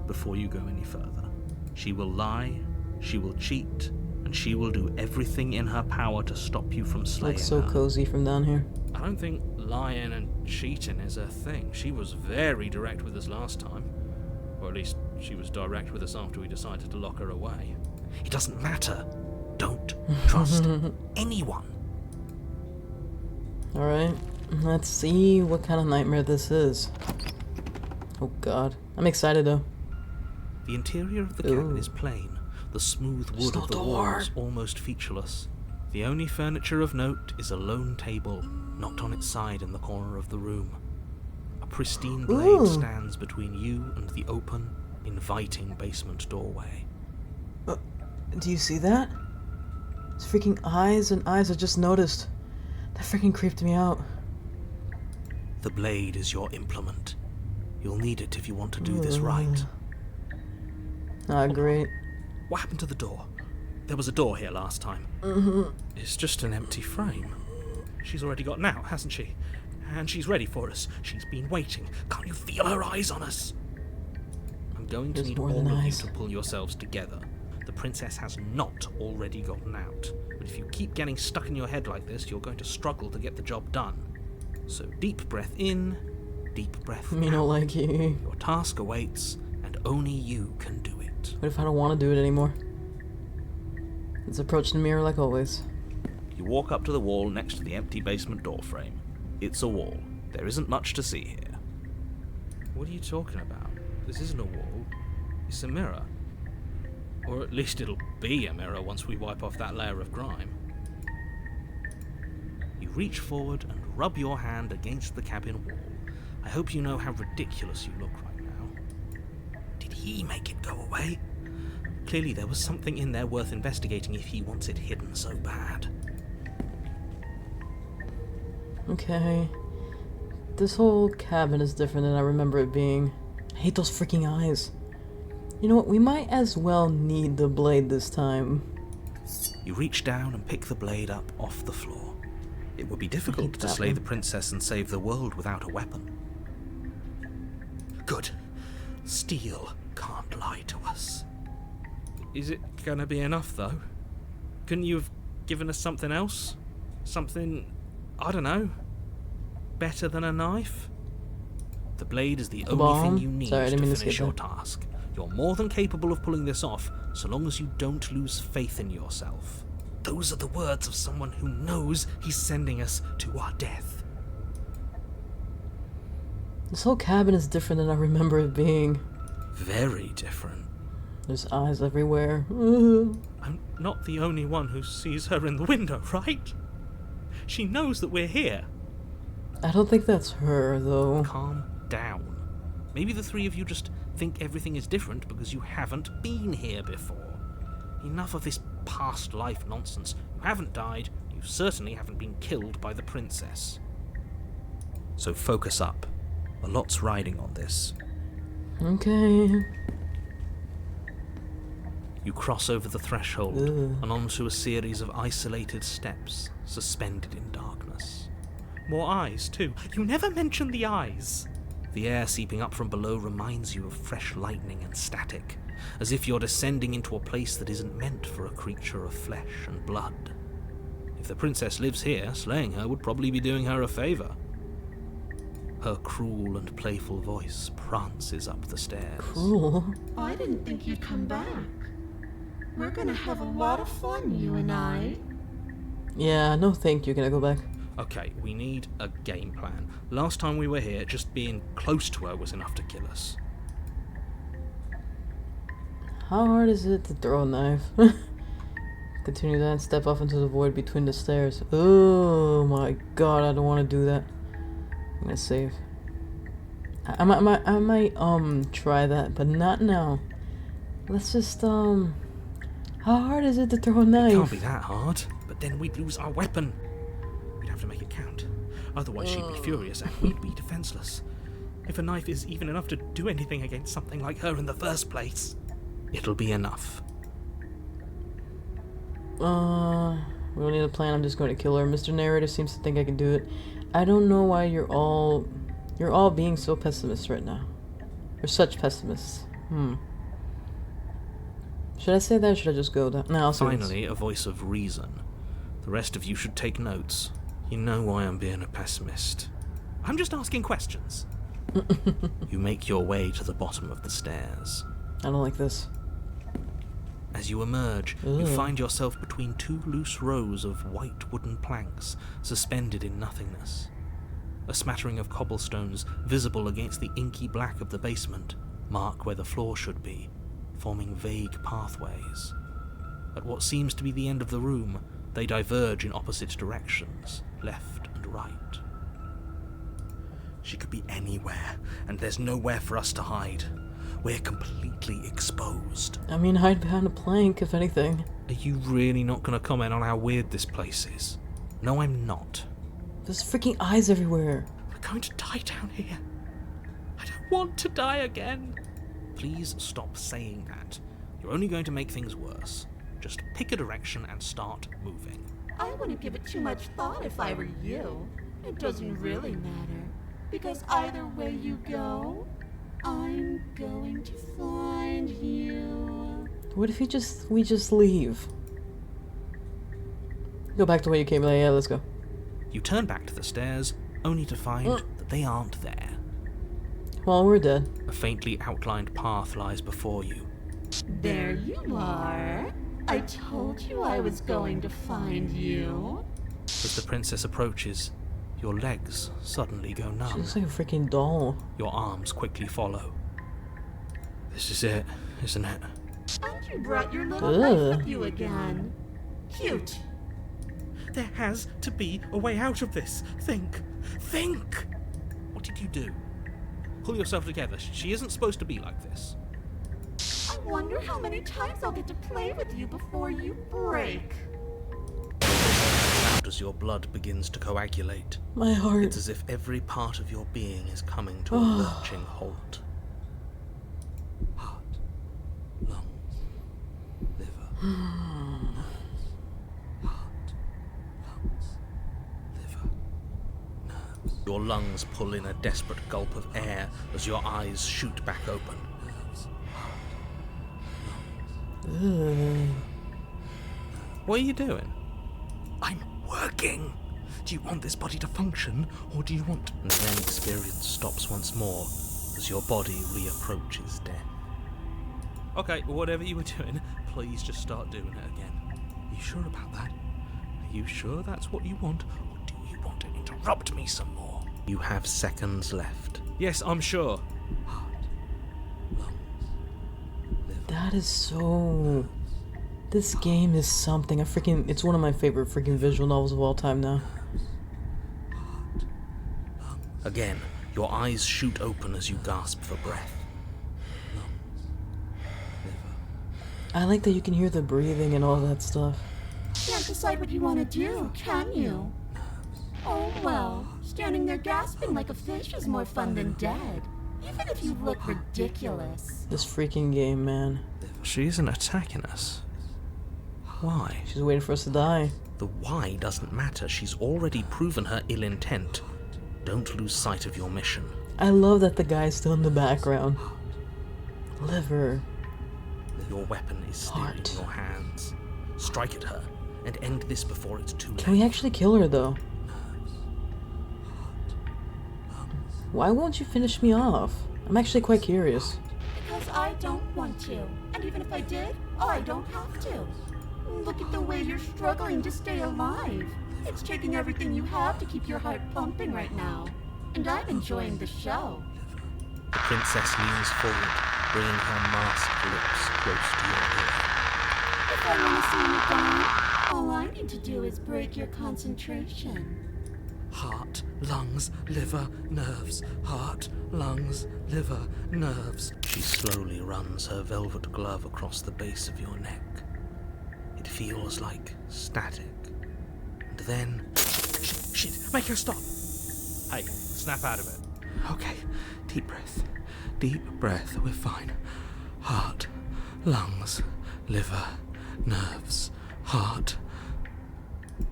before you go any further. She will lie, she will cheat, and she will do everything in her power to stop you from slaying Looks so her. cozy from down here. I don't think lying and cheating is her thing. She was very direct with us last time. Or at least she was direct with us after we decided to lock her away. It doesn't matter. Don't trust anyone. Alright, let's see what kind of nightmare this is. Oh god. I'm excited though. The interior of the cabin is plain. The smooth wood no of the door. walls almost featureless. The only furniture of note is a lone table, knocked on its side in the corner of the room. A pristine blade Ooh. stands between you and the open, inviting basement doorway. Do you see that? It's freaking eyes and eyes I just noticed. That freaking creeped me out. The blade is your implement. You'll need it if you want to do this right. Ah, great. What happened to the door? There was a door here last time. It's just an empty frame. She's already got out, hasn't she? And she's ready for us. She's been waiting. Can't you feel her eyes on us? I'm going to There's need more all than of you eyes. to pull yourselves together. The princess has not already gotten out. But if you keep getting stuck in your head like this, you're going to struggle to get the job done. So deep breath in, deep breath Me out. don't like you. Your task awaits, and only you can do it. What if I don't want to do it anymore? Let's approach the mirror like always. You walk up to the wall next to the empty basement door frame. It's a wall. There isn't much to see here. What are you talking about? This isn't a wall. It's a mirror. Or at least it'll be a mirror once we wipe off that layer of grime. You reach forward and rub your hand against the cabin wall. I hope you know how ridiculous you look right now. Did he make it go away? Clearly there was something in there worth investigating if he wants it hidden so bad. Okay. This whole cabin is different than I remember it being. I hate those freaking eyes. You know what? We might as well need the blade this time. You reach down and pick the blade up off the floor. It would be difficult to slay the princess and save the world without a weapon. Good. Steel can't lie to us. Is it gonna be enough, though? Couldn't you have given us something else? Something, I don't know, better than a knife? The blade is the A only bomb? thing you need Sorry, I to didn't mean to finish skip your that. task. You're more than capable of pulling this off, so long as you don't lose faith in yourself. Those are the words of someone who knows he's sending us to our death. This whole cabin is different than I remember it being. Very different. There's eyes everywhere. Ugh. I'm not the only one who sees her in the window, right? She knows that we're here. I don't think that's her, though. Calm down. Maybe the three of you just think everything is different because you haven't been here before. Enough of this past life nonsense. You haven't died, you certainly haven't been killed by the princess. So focus up. A lot's riding on this. Okay. You cross over the threshold Ugh. and onto a series of isolated steps, suspended in darkness. More eyes, too. You never mentioned the eyes. The air seeping up from below reminds you of fresh lightning and static, as if you're descending into a place that isn't meant for a creature of flesh and blood. If the princess lives here, slaying her would probably be doing her a favour. Her cruel and playful voice prances up the stairs. Cool. I didn't think you'd come back. We're gonna have a lot of fun, you and I. Yeah, no thank you. Can I go back? Okay, we need a game plan. Last time we were here, just being close to her was enough to kill us. How hard is it to throw a knife? Continue that and step off into the void between the stairs. Oh my god, I don't want to do that. I'm gonna save. I might try that, but not now. Let's just how hard is it to throw a knife? It can't be that hard, but then we'd lose our weapon. We'd have to make it count. Otherwise she'd be furious and we'd be defenseless. If a knife is even enough to do anything against something like her in the first place. It'll be enough. We don't need a plan. I'm just going to kill her. Mr. Narrator seems to think I can do it. I don't know why you're all being so pessimist right now. You're such pessimists. Should I say that or should I just go down? No, I'll say Finally, a voice of reason. The rest of you should take notes. You know why I'm being a pessimist. I'm just asking questions. You make your way to the bottom of the stairs. I don't like this. As you emerge, you find yourself between two loose rows of white wooden planks suspended in nothingness. A smattering of cobblestones, visible against the inky black of the basement, mark where the floor should be, forming vague pathways. At what seems to be the end of the room, they diverge in opposite directions, left and right. She could be anywhere, and there's nowhere for us to hide. We're completely exposed. I mean, hide behind a plank, if anything. Are you really not going to comment on how weird this place is? No, I'm not. There's freaking eyes everywhere. We're going to die down here. I don't want to die again. Please stop saying that. You're only going to make things worse. Just pick a direction and start moving. I wouldn't give it too much thought if I were you. It doesn't really matter, because either way you go, I'm going to find you. What if we just leave? Go back to where you came. Yeah, let's go. You turn back to the stairs, only to find that they aren't there. Well, we're dead. A faintly outlined path lies before you. There you are. I told you I was going to find you. As the princess approaches, your legs suddenly go She numb. looks like a freaking doll. Your arms quickly follow. This is it, isn't it? And you brought your little knife with you again. Cute. There has to be a way out of this. Think! Think! What did you do? Pull yourself together. She isn't supposed to be like this. I wonder how many times I'll get to play with you before you break. Out as your blood begins to coagulate. My heart. It's as if every part of your being is coming to a lurching halt. Heart, lungs, liver. Heart, lungs, liver, nerves. Your lungs pull in a desperate gulp of air as your eyes shoot back open. What are you doing? I'm working. Do you want this body to function, or do you want... And then experience stops once more as your body reapproaches death. Okay, whatever you were doing, please just start doing it again. Are you sure about that? Are you sure that's what you want, or do you want to Interrupt me some more. You have seconds left. Yes, I'm sure. Heart, lungs, liver. That is so... This game is something. It's one of my favorite freaking visual novels of all time now. Again, your eyes shoot open as you gasp for breath. I like that you can hear the breathing and all that stuff. Can't decide what you want to do, can you? Oh well, standing there gasping like a fish is more fun than dead. Even if you look ridiculous. This freaking game, man. She isn't attacking us. Why? She's waiting for us to die. The why doesn't matter. She's already proven her ill intent. Don't lose sight of your mission. I love that the guy's still in the background. Liver. Your weapon is still Heart. in your hands. Strike at her and end this before it's too late. Can we actually kill her, though? Why won't you finish me off? I'm actually quite curious. Because I don't want to. And even if I did, I don't have to. Look at the way you're struggling to stay alive. It's taking everything you have to keep your heart pumping right now. And I'm enjoying the show. The princess leans forward, bringing her masked lips close to your ear. If I want to see you gone, all I need to do is break your concentration. Heart, lungs, liver, nerves. Heart, lungs, liver, nerves. She slowly runs her velvet glove across the base of your neck. It feels like static. And then... Shit, make her stop. Hey, snap out of it. Okay, deep breath. Deep breath, we're fine. Heart, lungs, liver, nerves. Heart.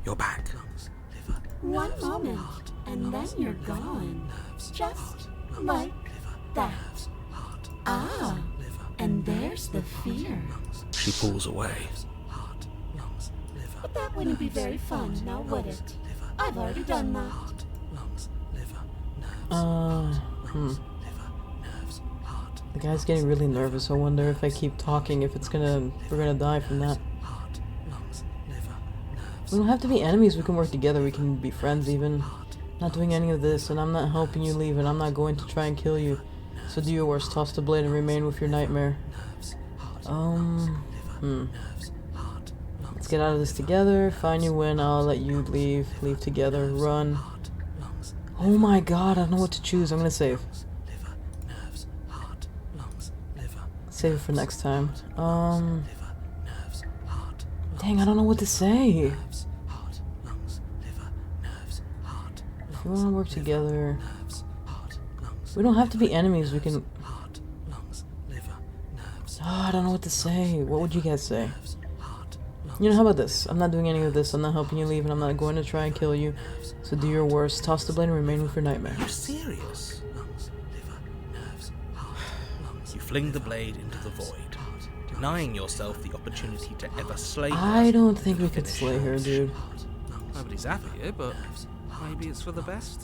You're back. Lungs, liver, One nerves, moment, heart, and then lungs, you're liver, gone. nerves, Just heart, lungs, like liver, that. nerves, heart, the fear. She pulls away. But that wouldn't be very fun, now would it? I've already done that. The guy's getting really nervous. I wonder if I keep talking, if we're gonna die from that. We don't have to be enemies, we can work together, we can be friends even. Not doing any of this, and I'm not helping you leave, and I'm not going to try and kill you. So do your worst, toss the blade and remain with your nightmare. Let's get out of this together, find you when I'll let you leave together, run. Oh my god, I don't know what to choose, I'm gonna save. Save it for next time. Dang, I don't know what to say. If we want to work together, we don't have to be enemies, we can... I don't know what to say. What would you guys say? You know, how about this? I'm not doing any of this, I'm not helping you leave, and I'm not going to try and kill you. So do your worst, toss the blade and remain with your nightmare. You're serious? You fling the blade into the void, denying yourself the opportunity to ever slay her. I don't think we could slay her, dude. Nobody's happy here, but maybe it's for the best.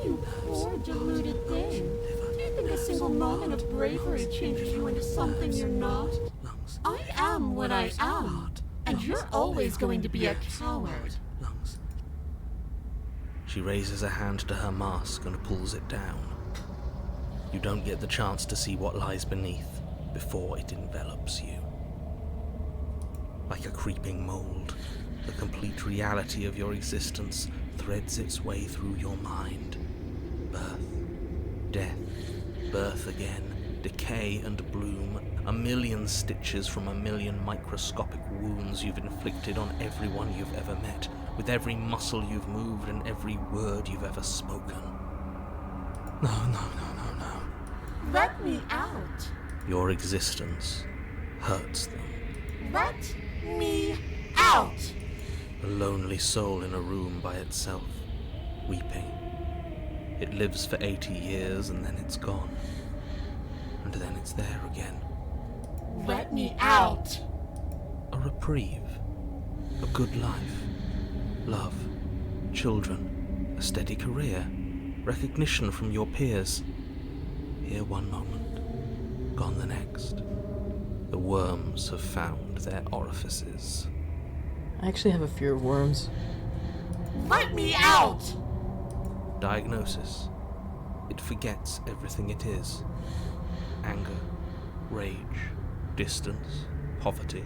You poor deluded thing. Do you think a single moment of bravery changes you into something you're not? I am what I am, and you're always going to be a coward. She raises a hand to her mask and pulls it down. You don't get the chance to see what lies beneath before it envelops you. Like a creeping mold, the complete reality of your existence threads its way through your mind. Birth, death, birth again, decay and bloom, a million stitches from a million microscopic wounds you've inflicted on everyone you've ever met, with every muscle you've moved and every word you've ever spoken. No. Let me out. Your existence hurts them. Let me out. A lonely soul in a room by itself, weeping. It lives for 80 years and then it's gone. And then it's there again. Let me out. A reprieve. A good life. Love. Children. A steady career. Recognition from your peers. Here one moment. Gone the next. The worms have found their orifices. I actually have a fear of worms. Let me out. Diagnosis. It forgets everything it is. Anger, rage, distance, poverty.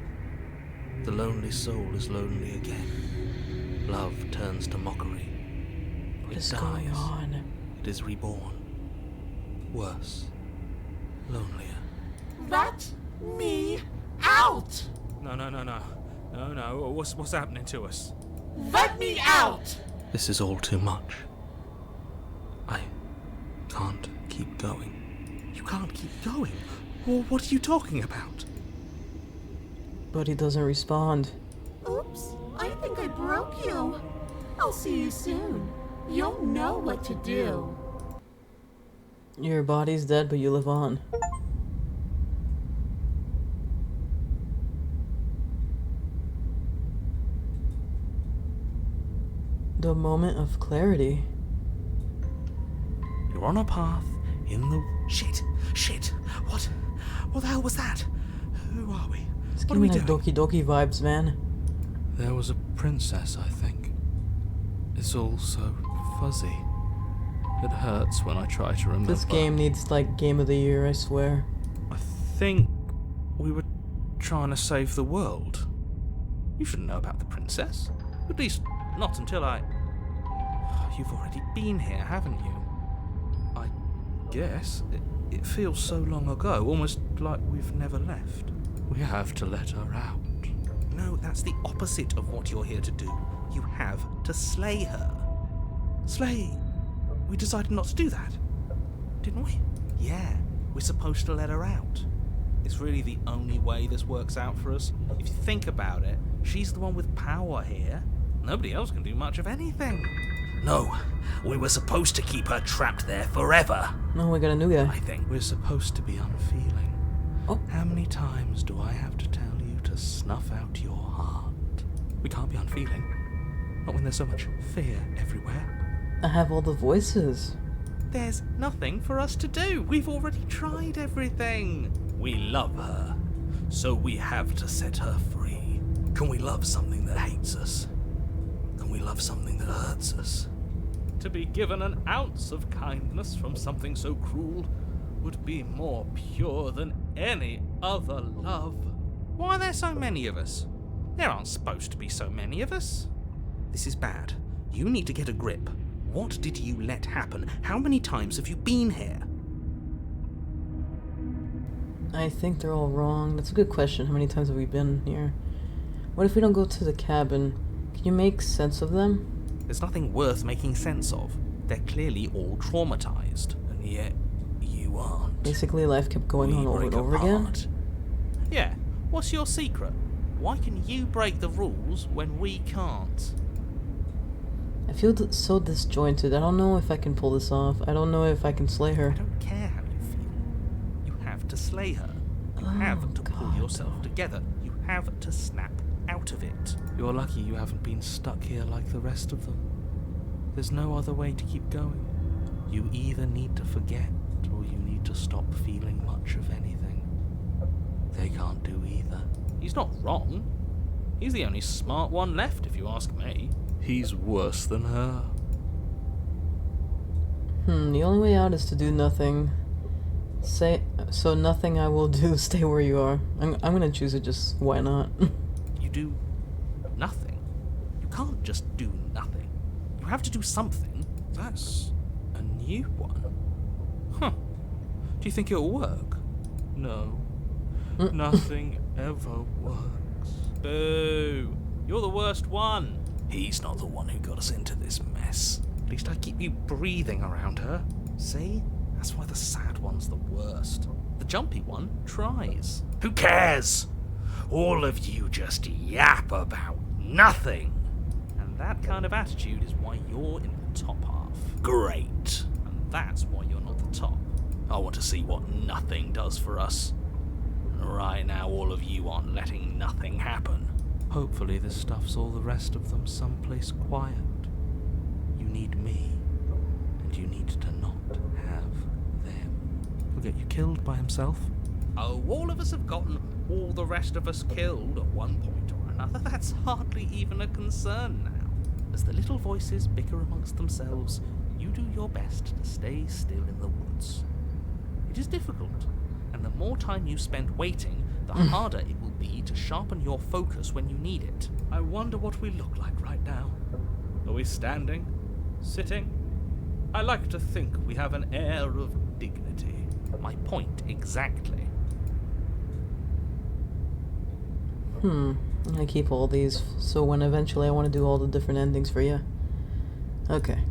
The lonely soul is lonely again. Love turns to mockery. What is going on? It is reborn. Worse. Lonelier. Let me out. No. What's happening to us? Let me out. This is all too much. I can't keep going. You can't keep going? Well, what are you talking about? But he doesn't respond. Oops, I think I broke you. I'll see you soon. You'll know what to do. Your body's dead, but you live on. The moment of clarity. You're on a path in the... Shit! What the hell was that? Who are we? It's What are we giving doing? like Doki Doki vibes, man. There was a princess, I think. It's all so fuzzy. It hurts when I try to remember. This game needs like Game of the Year, I swear. I think we were trying to save the world. You shouldn't know about the princess. At least, not until I... You've already been here, haven't you? I guess. It feels so long ago, almost like we've never left. We have to let her out. No, that's the opposite of what you're here to do. You have to slay her. Slay? We decided not to do that, didn't we? Yeah, we're supposed to let her out. It's really the only way this works out for us. If you think about it, she's the one with power here. Nobody else can do much of anything. No, we were supposed to keep her trapped there forever. No, we got a new guy. I think We're supposed to be unfeeling. Oh. How many times do I have to tell you to snuff out your heart? We can't be unfeeling. Not when there's so much fear everywhere. I have all the voices. There's nothing for us to do. We've already tried everything. We love her, so we have to set her free. Can we love something that hates us? Can we love something that hurts us? To be given an ounce of kindness from something so cruel would be more pure than any other love. Why are there so many of us? There aren't supposed to be so many of us. This is bad. You need to get a grip. What did you let happen? How many times have you been here? I think they're all wrong. That's a good question. How many times have we been here? What if we don't go to the cabin? Can you make sense of them? There's nothing worth making sense of. They're clearly all traumatized. And yet, you aren't. Basically, life kept going on over and over again. Yeah, what's your secret? Why can you break the rules when we can't? I feel so disjointed. I don't know if I can pull this off. I don't know if I can slay her. I don't care how you feel. You have to slay her. You have to pull yourself together. You have to snap out of it. You're lucky you haven't been stuck here like the rest of them. There's no other way to keep going. You either need to forget, or you need to stop feeling much of anything. They can't do either. He's not wrong. He's the only smart one left, if you ask me. He's worse than her. The only way out is to do nothing. So nothing I will do, stay where you are. I'm gonna choose it, just why not? You do nothing. You can't just do nothing. You have to do something. That's a new one. Huh. Do you think it'll work? No. Nothing ever works. Boo! You're the worst one. He's not the one who got us into this mess. At least I keep you breathing around her. See? That's why the sad one's the worst. The jumpy one tries. Who cares? All of you just yap about nothing. And that kind of attitude is why you're in the top half. Great. And that's why you're not the top. I want to see what nothing does for us. Right now, all of you aren't letting nothing happen. Hopefully this stuffs all the rest of them someplace quiet. You need me, and you need to not have them. He'll get you killed by himself. Oh, all of us have gotten all the rest of us killed at one point or another. That's hardly even a concern now. As the little voices bicker amongst themselves, you do your best to stay still in the woods. It is difficult, and the more time you spend waiting, the harder it will be to sharpen your focus when you need it. I wonder what we look like right now. Are we standing? Sitting? I like to think we have an air of dignity. My point exactly. I keep all these, so when eventually I want to do all the different endings for you. Okay.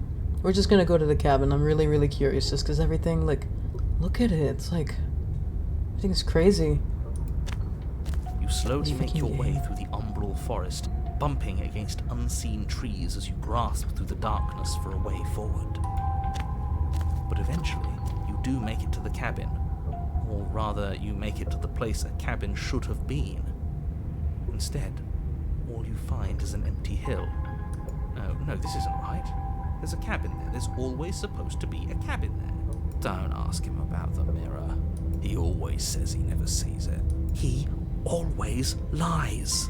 We're just gonna go to the cabin. I'm really, really curious, just because everything, like, look at it. It's like, everything's crazy. You slowly make your way game. through the umbral forest, bumping against unseen trees as you grasp through the darkness for a way forward. But eventually, you do make it to the cabin. Or rather, you make it to the place a cabin should have been. Instead, all you find is an empty hill. No, this isn't right. There's a cabin there. There's always supposed to be a cabin there. Don't ask him about the mirror. He always says he never sees it. He always lies.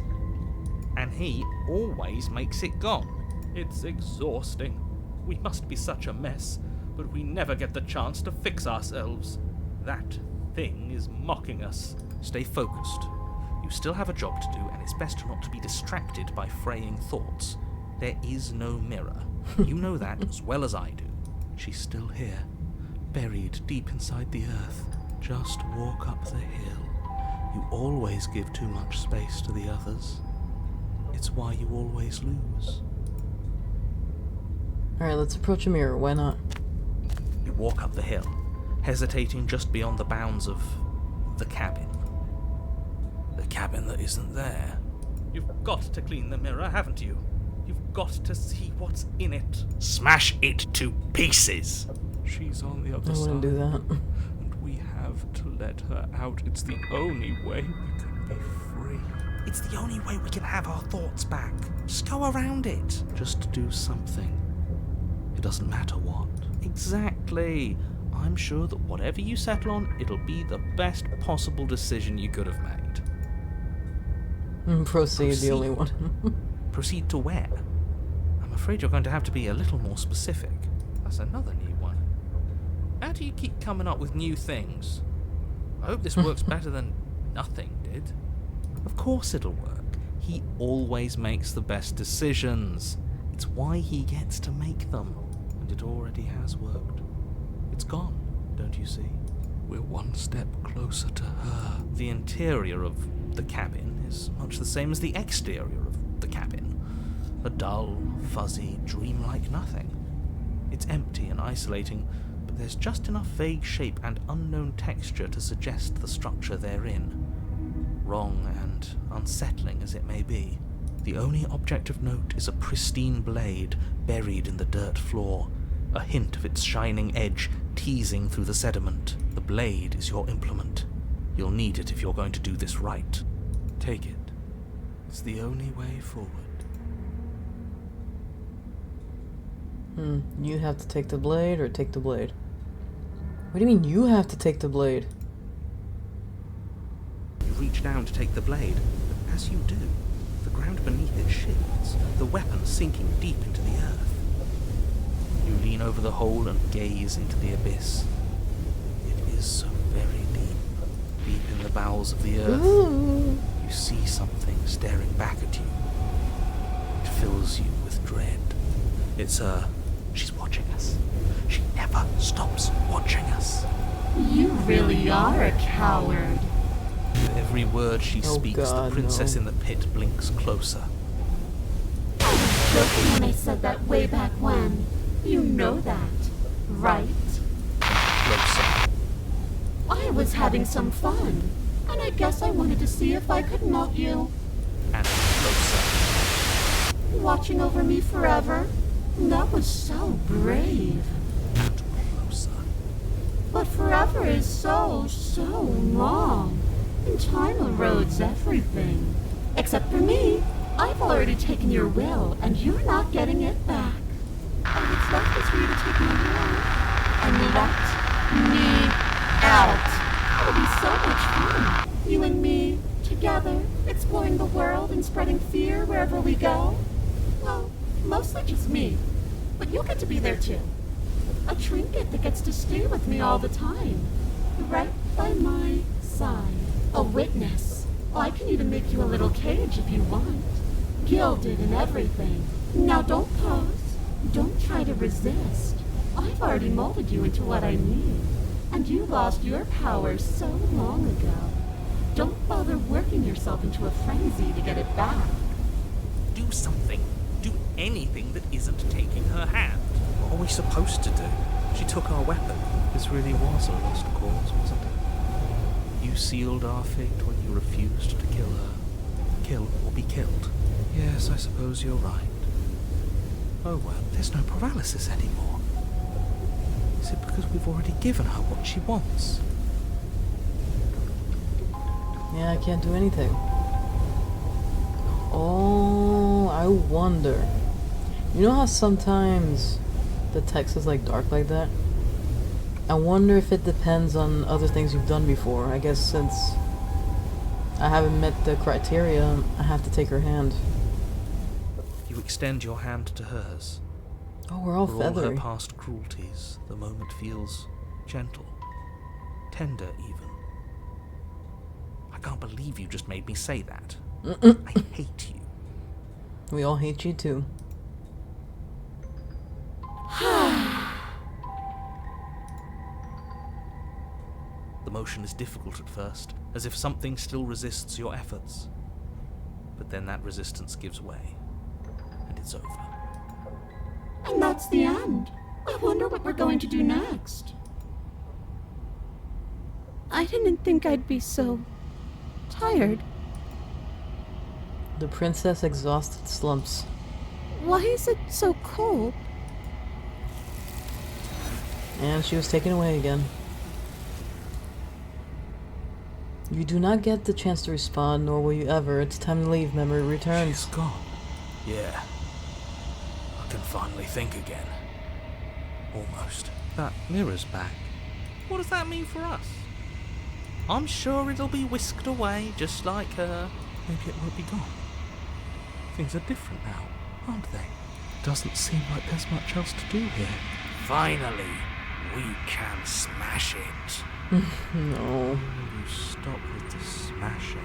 And he always makes it gone. It's exhausting. We must be such a mess, but we never get the chance to fix ourselves. That thing is mocking us. Stay focused. You still have a job to do, and it's best not to be distracted by fraying thoughts. There is no mirror. You know that as well as I do. She's still here, buried deep inside the earth. Just walk up the hill. You always give too much space to the others. It's why you always lose. Alright, let's approach a mirror. Why not? You walk up the hill, hesitating just beyond the bounds of the cabin. The cabin that isn't there. You've got to clean the mirror, haven't you? You've got to see what's in it. Smash it to pieces! She's on the other I side. wouldn't do that. And we have have to let her out. It's the only way we can be free. It's the only way we can have our thoughts back. Just go around it. Just do something. It doesn't matter what. Exactly. I'm sure that whatever you settle on, it'll be the best possible decision you could have made. Proceed, the only one. Proceed to where? I'm afraid you're going to have to be a little more specific. That's another new one. How do you keep coming up with new things? I hope this works better than nothing did. Of course it'll work. He always makes the best decisions. It's why he gets to make them. And it already has worked. It's gone, don't you see? We're one step closer to her. The interior of the cabin is much the same as the exterior of the cabin. A dull, fuzzy, dreamlike nothing. It's empty and isolating, but there's just enough vague shape and unknown texture to suggest the structure therein. Wrong and unsettling as it may be, the only object of note is a pristine blade buried in the dirt floor, a hint of its shining edge teasing through the sediment. The blade is your implement. You'll need it if you're going to do this right. Take it. It's the only way forward. You have to take the blade or take the blade? What do you mean you have to take the blade? You reach down to take the blade, but as you do, the ground beneath it shifts, the weapon sinking deep into the earth. You lean over the hole and gaze into the abyss. It is so very deep in the bowels of the earth. Ooh. You see something staring back at you. It fills you with dread. It's her. She's watching us. She never stops watching us. You really are a coward. With every word she speaks, God, the princess no. in the pit blinks closer. I was joking when I said that way back when. You know that, right? Closer. I was having some fun, and I guess I wanted to see if I could melt you. And closer. Watching over me forever? That was so brave. And closer. But forever is so long. And time erodes everything. Except for me. I've already taken your will, and you're not getting it back. All that's left is for you to take my hand and let me out. It'll be so much fun. You and me, together, exploring the world and spreading fear wherever we go. Well, mostly just me. But you'll get to be there too. A trinket that gets to stay with me all the time. Right by my side. A witness. I can even make you a little cage if you want. Gilded and everything. Now don't pose. Don't try to resist. I've already molded you into what I need. And you lost your power so long ago. Don't bother working yourself into a frenzy to get it back. Do something. Do anything that isn't taking her hand. What are we supposed to do? She took our weapon. This really was a lost cause, wasn't it? You sealed our fate when you refused to kill her. Kill or be killed. Yes, I suppose you're right. Oh well, there's no paralysis anymore. Is it because we've already given her what she wants? Yeah, I can't do anything. Oh, I wonder. You know how sometimes the text is like dark like that? I wonder if it depends on other things you've done before. I guess since I haven't met the criteria, I have to take her hand. You extend your hand to hers. Oh, we're all For all her feathery. past cruelties, the moment feels gentle, tender even. I can't believe you just made me say that. I hate you. We all hate you too. The motion is difficult at first, as if something still resists your efforts. But then that resistance gives way, and it's over. And that's the end. I wonder what we're going to do next. I didn't think I'd be so tired. The princess exhausted slumps. Why is it so cold? And she was taken away again. You do not get the chance to respond, nor will you ever. It's time to leave. Memory returns. She's gone. Yeah. I can finally think again. Almost. That mirror's back. What does that mean for us? I'm sure it'll be whisked away, just like her. Maybe it won't be gone. Things are different now, aren't they? Doesn't seem like there's much else to do here. Finally, we can smash it. No. You stop with the smashing.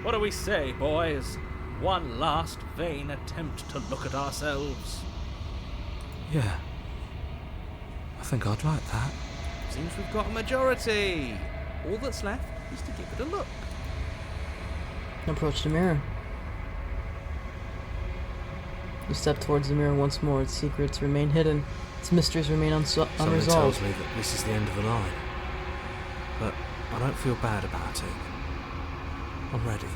What do we say, boys? One last vain attempt to look at ourselves. Yeah. I think I'd like that. Seems we've got a majority. All that's left is to give it a look. Approach the mirror. You step towards the mirror once more. Its secrets remain hidden. Its mysteries remain unresolved. Something tells me that this is the end of the line. But I don't feel bad about it. I'm ready.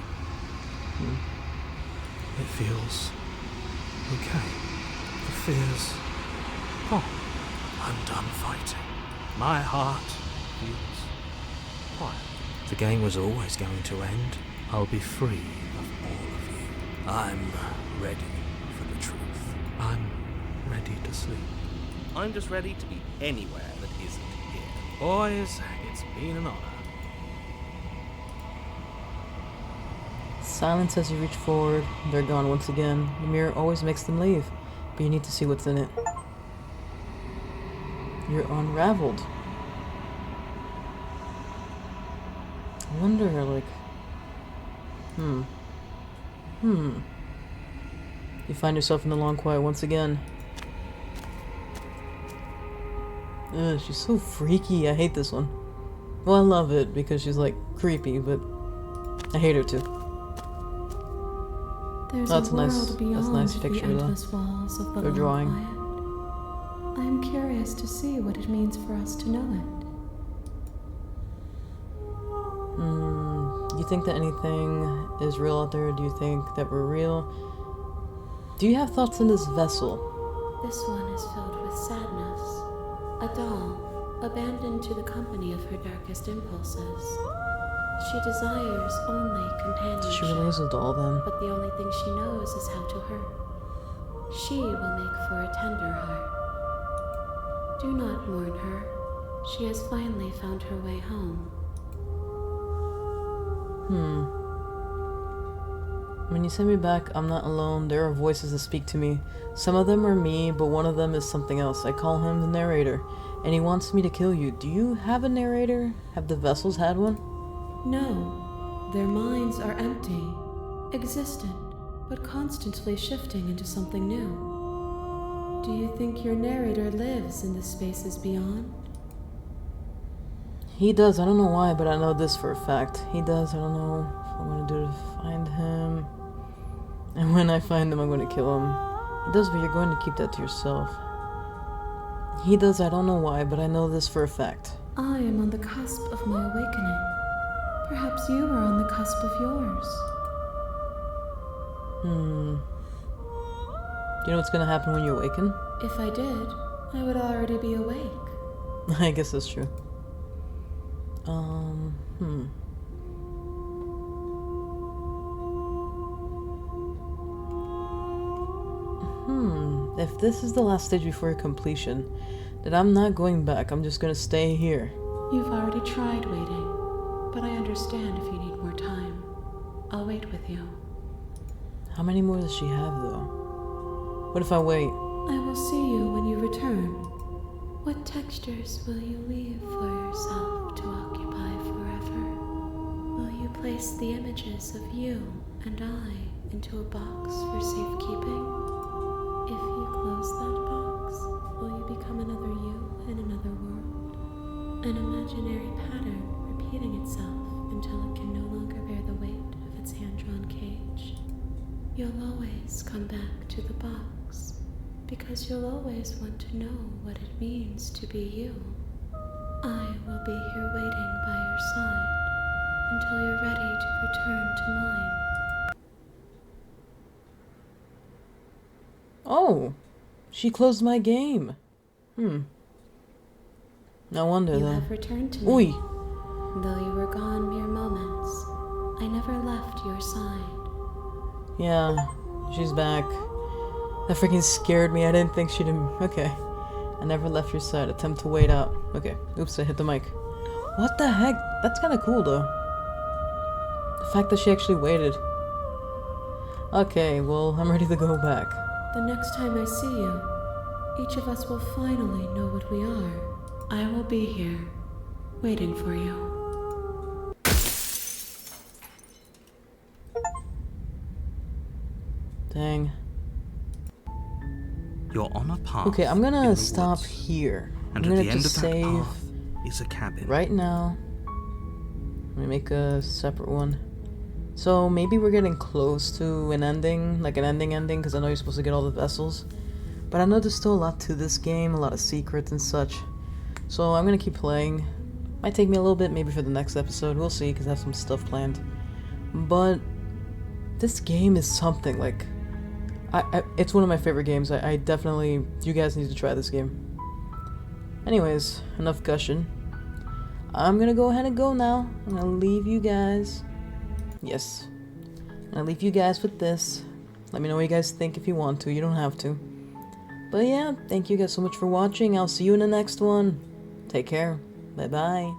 It feels okay. The fears gone. I'm done fighting. My heart feels quiet. The game was always going to end. I'll be free of all of you. I'm ready for the truth. I'm ready to sleep. I'm just ready to be anywhere that isn't here. Boys, it's been an honor. Silence as you reach forward. They're gone once again. The mirror always makes them leave, but you need to see what's in it. You're unraveled. I wonder, like... You find yourself in the long quiet once again. Ugh, she's so freaky. I hate this one. Well, I love it because she's, like, creepy, but I hate her too. There's That's a nice. world beyond That's a nice the picture, though. endless walls of the They're long drawing. quiet. I am curious to see what it means for us to know it. Do you think that anything is real out there? Do you think that we're real? Do you have thoughts in this vessel? This one is filled with sadness. A doll, abandoned to the company of her darkest impulses. She desires only companionship. She really is a doll, then. But the only thing she knows is how to hurt. She will make for a tender heart. Do not mourn her. She has finally found her way home. When you send me back, I'm not alone. There are voices that speak to me. Some of them are me, but one of them is something else. I call him the narrator, and he wants me to kill you. Do you have a narrator? Have the vessels had one? No, their minds are empty, existent, but constantly shifting into something new. Do you think your narrator lives in the spaces beyond? He does. I don't know why, but I know this for a fact. He does. I don't know what I'm going to do to find him. And when I find him, I'm going to kill him. He does, but you're going to keep that to yourself. He does. I don't know why, but I know this for a fact. I am on the cusp of my awakening. Perhaps you are on the cusp of yours. Do you know what's going to happen when you awaken? If I did, I would already be awake. I guess that's true. If this is the last stage before completion, then I'm not going back. I'm just gonna stay here. You've already tried waiting, but I understand if you need more time. I'll wait with you. How many more does she have, though? What if I wait? I will see you when you return. What textures will you leave for yourself to occupy forever? Will you place the images of you and I into a box for safekeeping? If you close that box, will you become another you in another world? An imaginary pattern repeating itself until it can no longer bear the weight of its hand-drawn cage. You'll always come back to the box, because you'll always want to know what it means to be you. I will be here waiting by your side until you're ready to return to mine. Oh, she closed my game. No wonder You then. have returned to me. Oi. Though you were gone mere moments, I never left your side. Yeah, she's back. That freaking scared me. I didn't think she'd... Okay. I never left your side. Attempt to wait out. Okay. Oops, I hit the mic. What the heck? That's kind of cool, though. The fact that she actually waited. Okay, well, I'm ready to go back. The next time I see you, each of us will finally know what we are. I will be here, waiting for you. Dang. You're on a path. Okay, I'm in gonna the stop woods, here. and I'm at gonna the end just of that save path is a cabin. right now. Let me make a separate one. So maybe we're getting close to an ending, like an ending, because I know you're supposed to get all the vessels. But I know there's still a lot to this game, a lot of secrets and such. So I'm gonna keep playing. Might take me a little bit, maybe for the next episode. We'll see, because I have some stuff planned. But this game is something, like... it's one of my favorite games. I definitely... You guys need to try this game. Anyways, enough gushing. I'm gonna go ahead and go now. I'm gonna leave you guys... Yes. I'm gonna leave you guys with this. Let me know what you guys think if you want to. You don't have to. But yeah, thank you guys so much for watching. I'll see you in the next one. Take care. Bye-bye.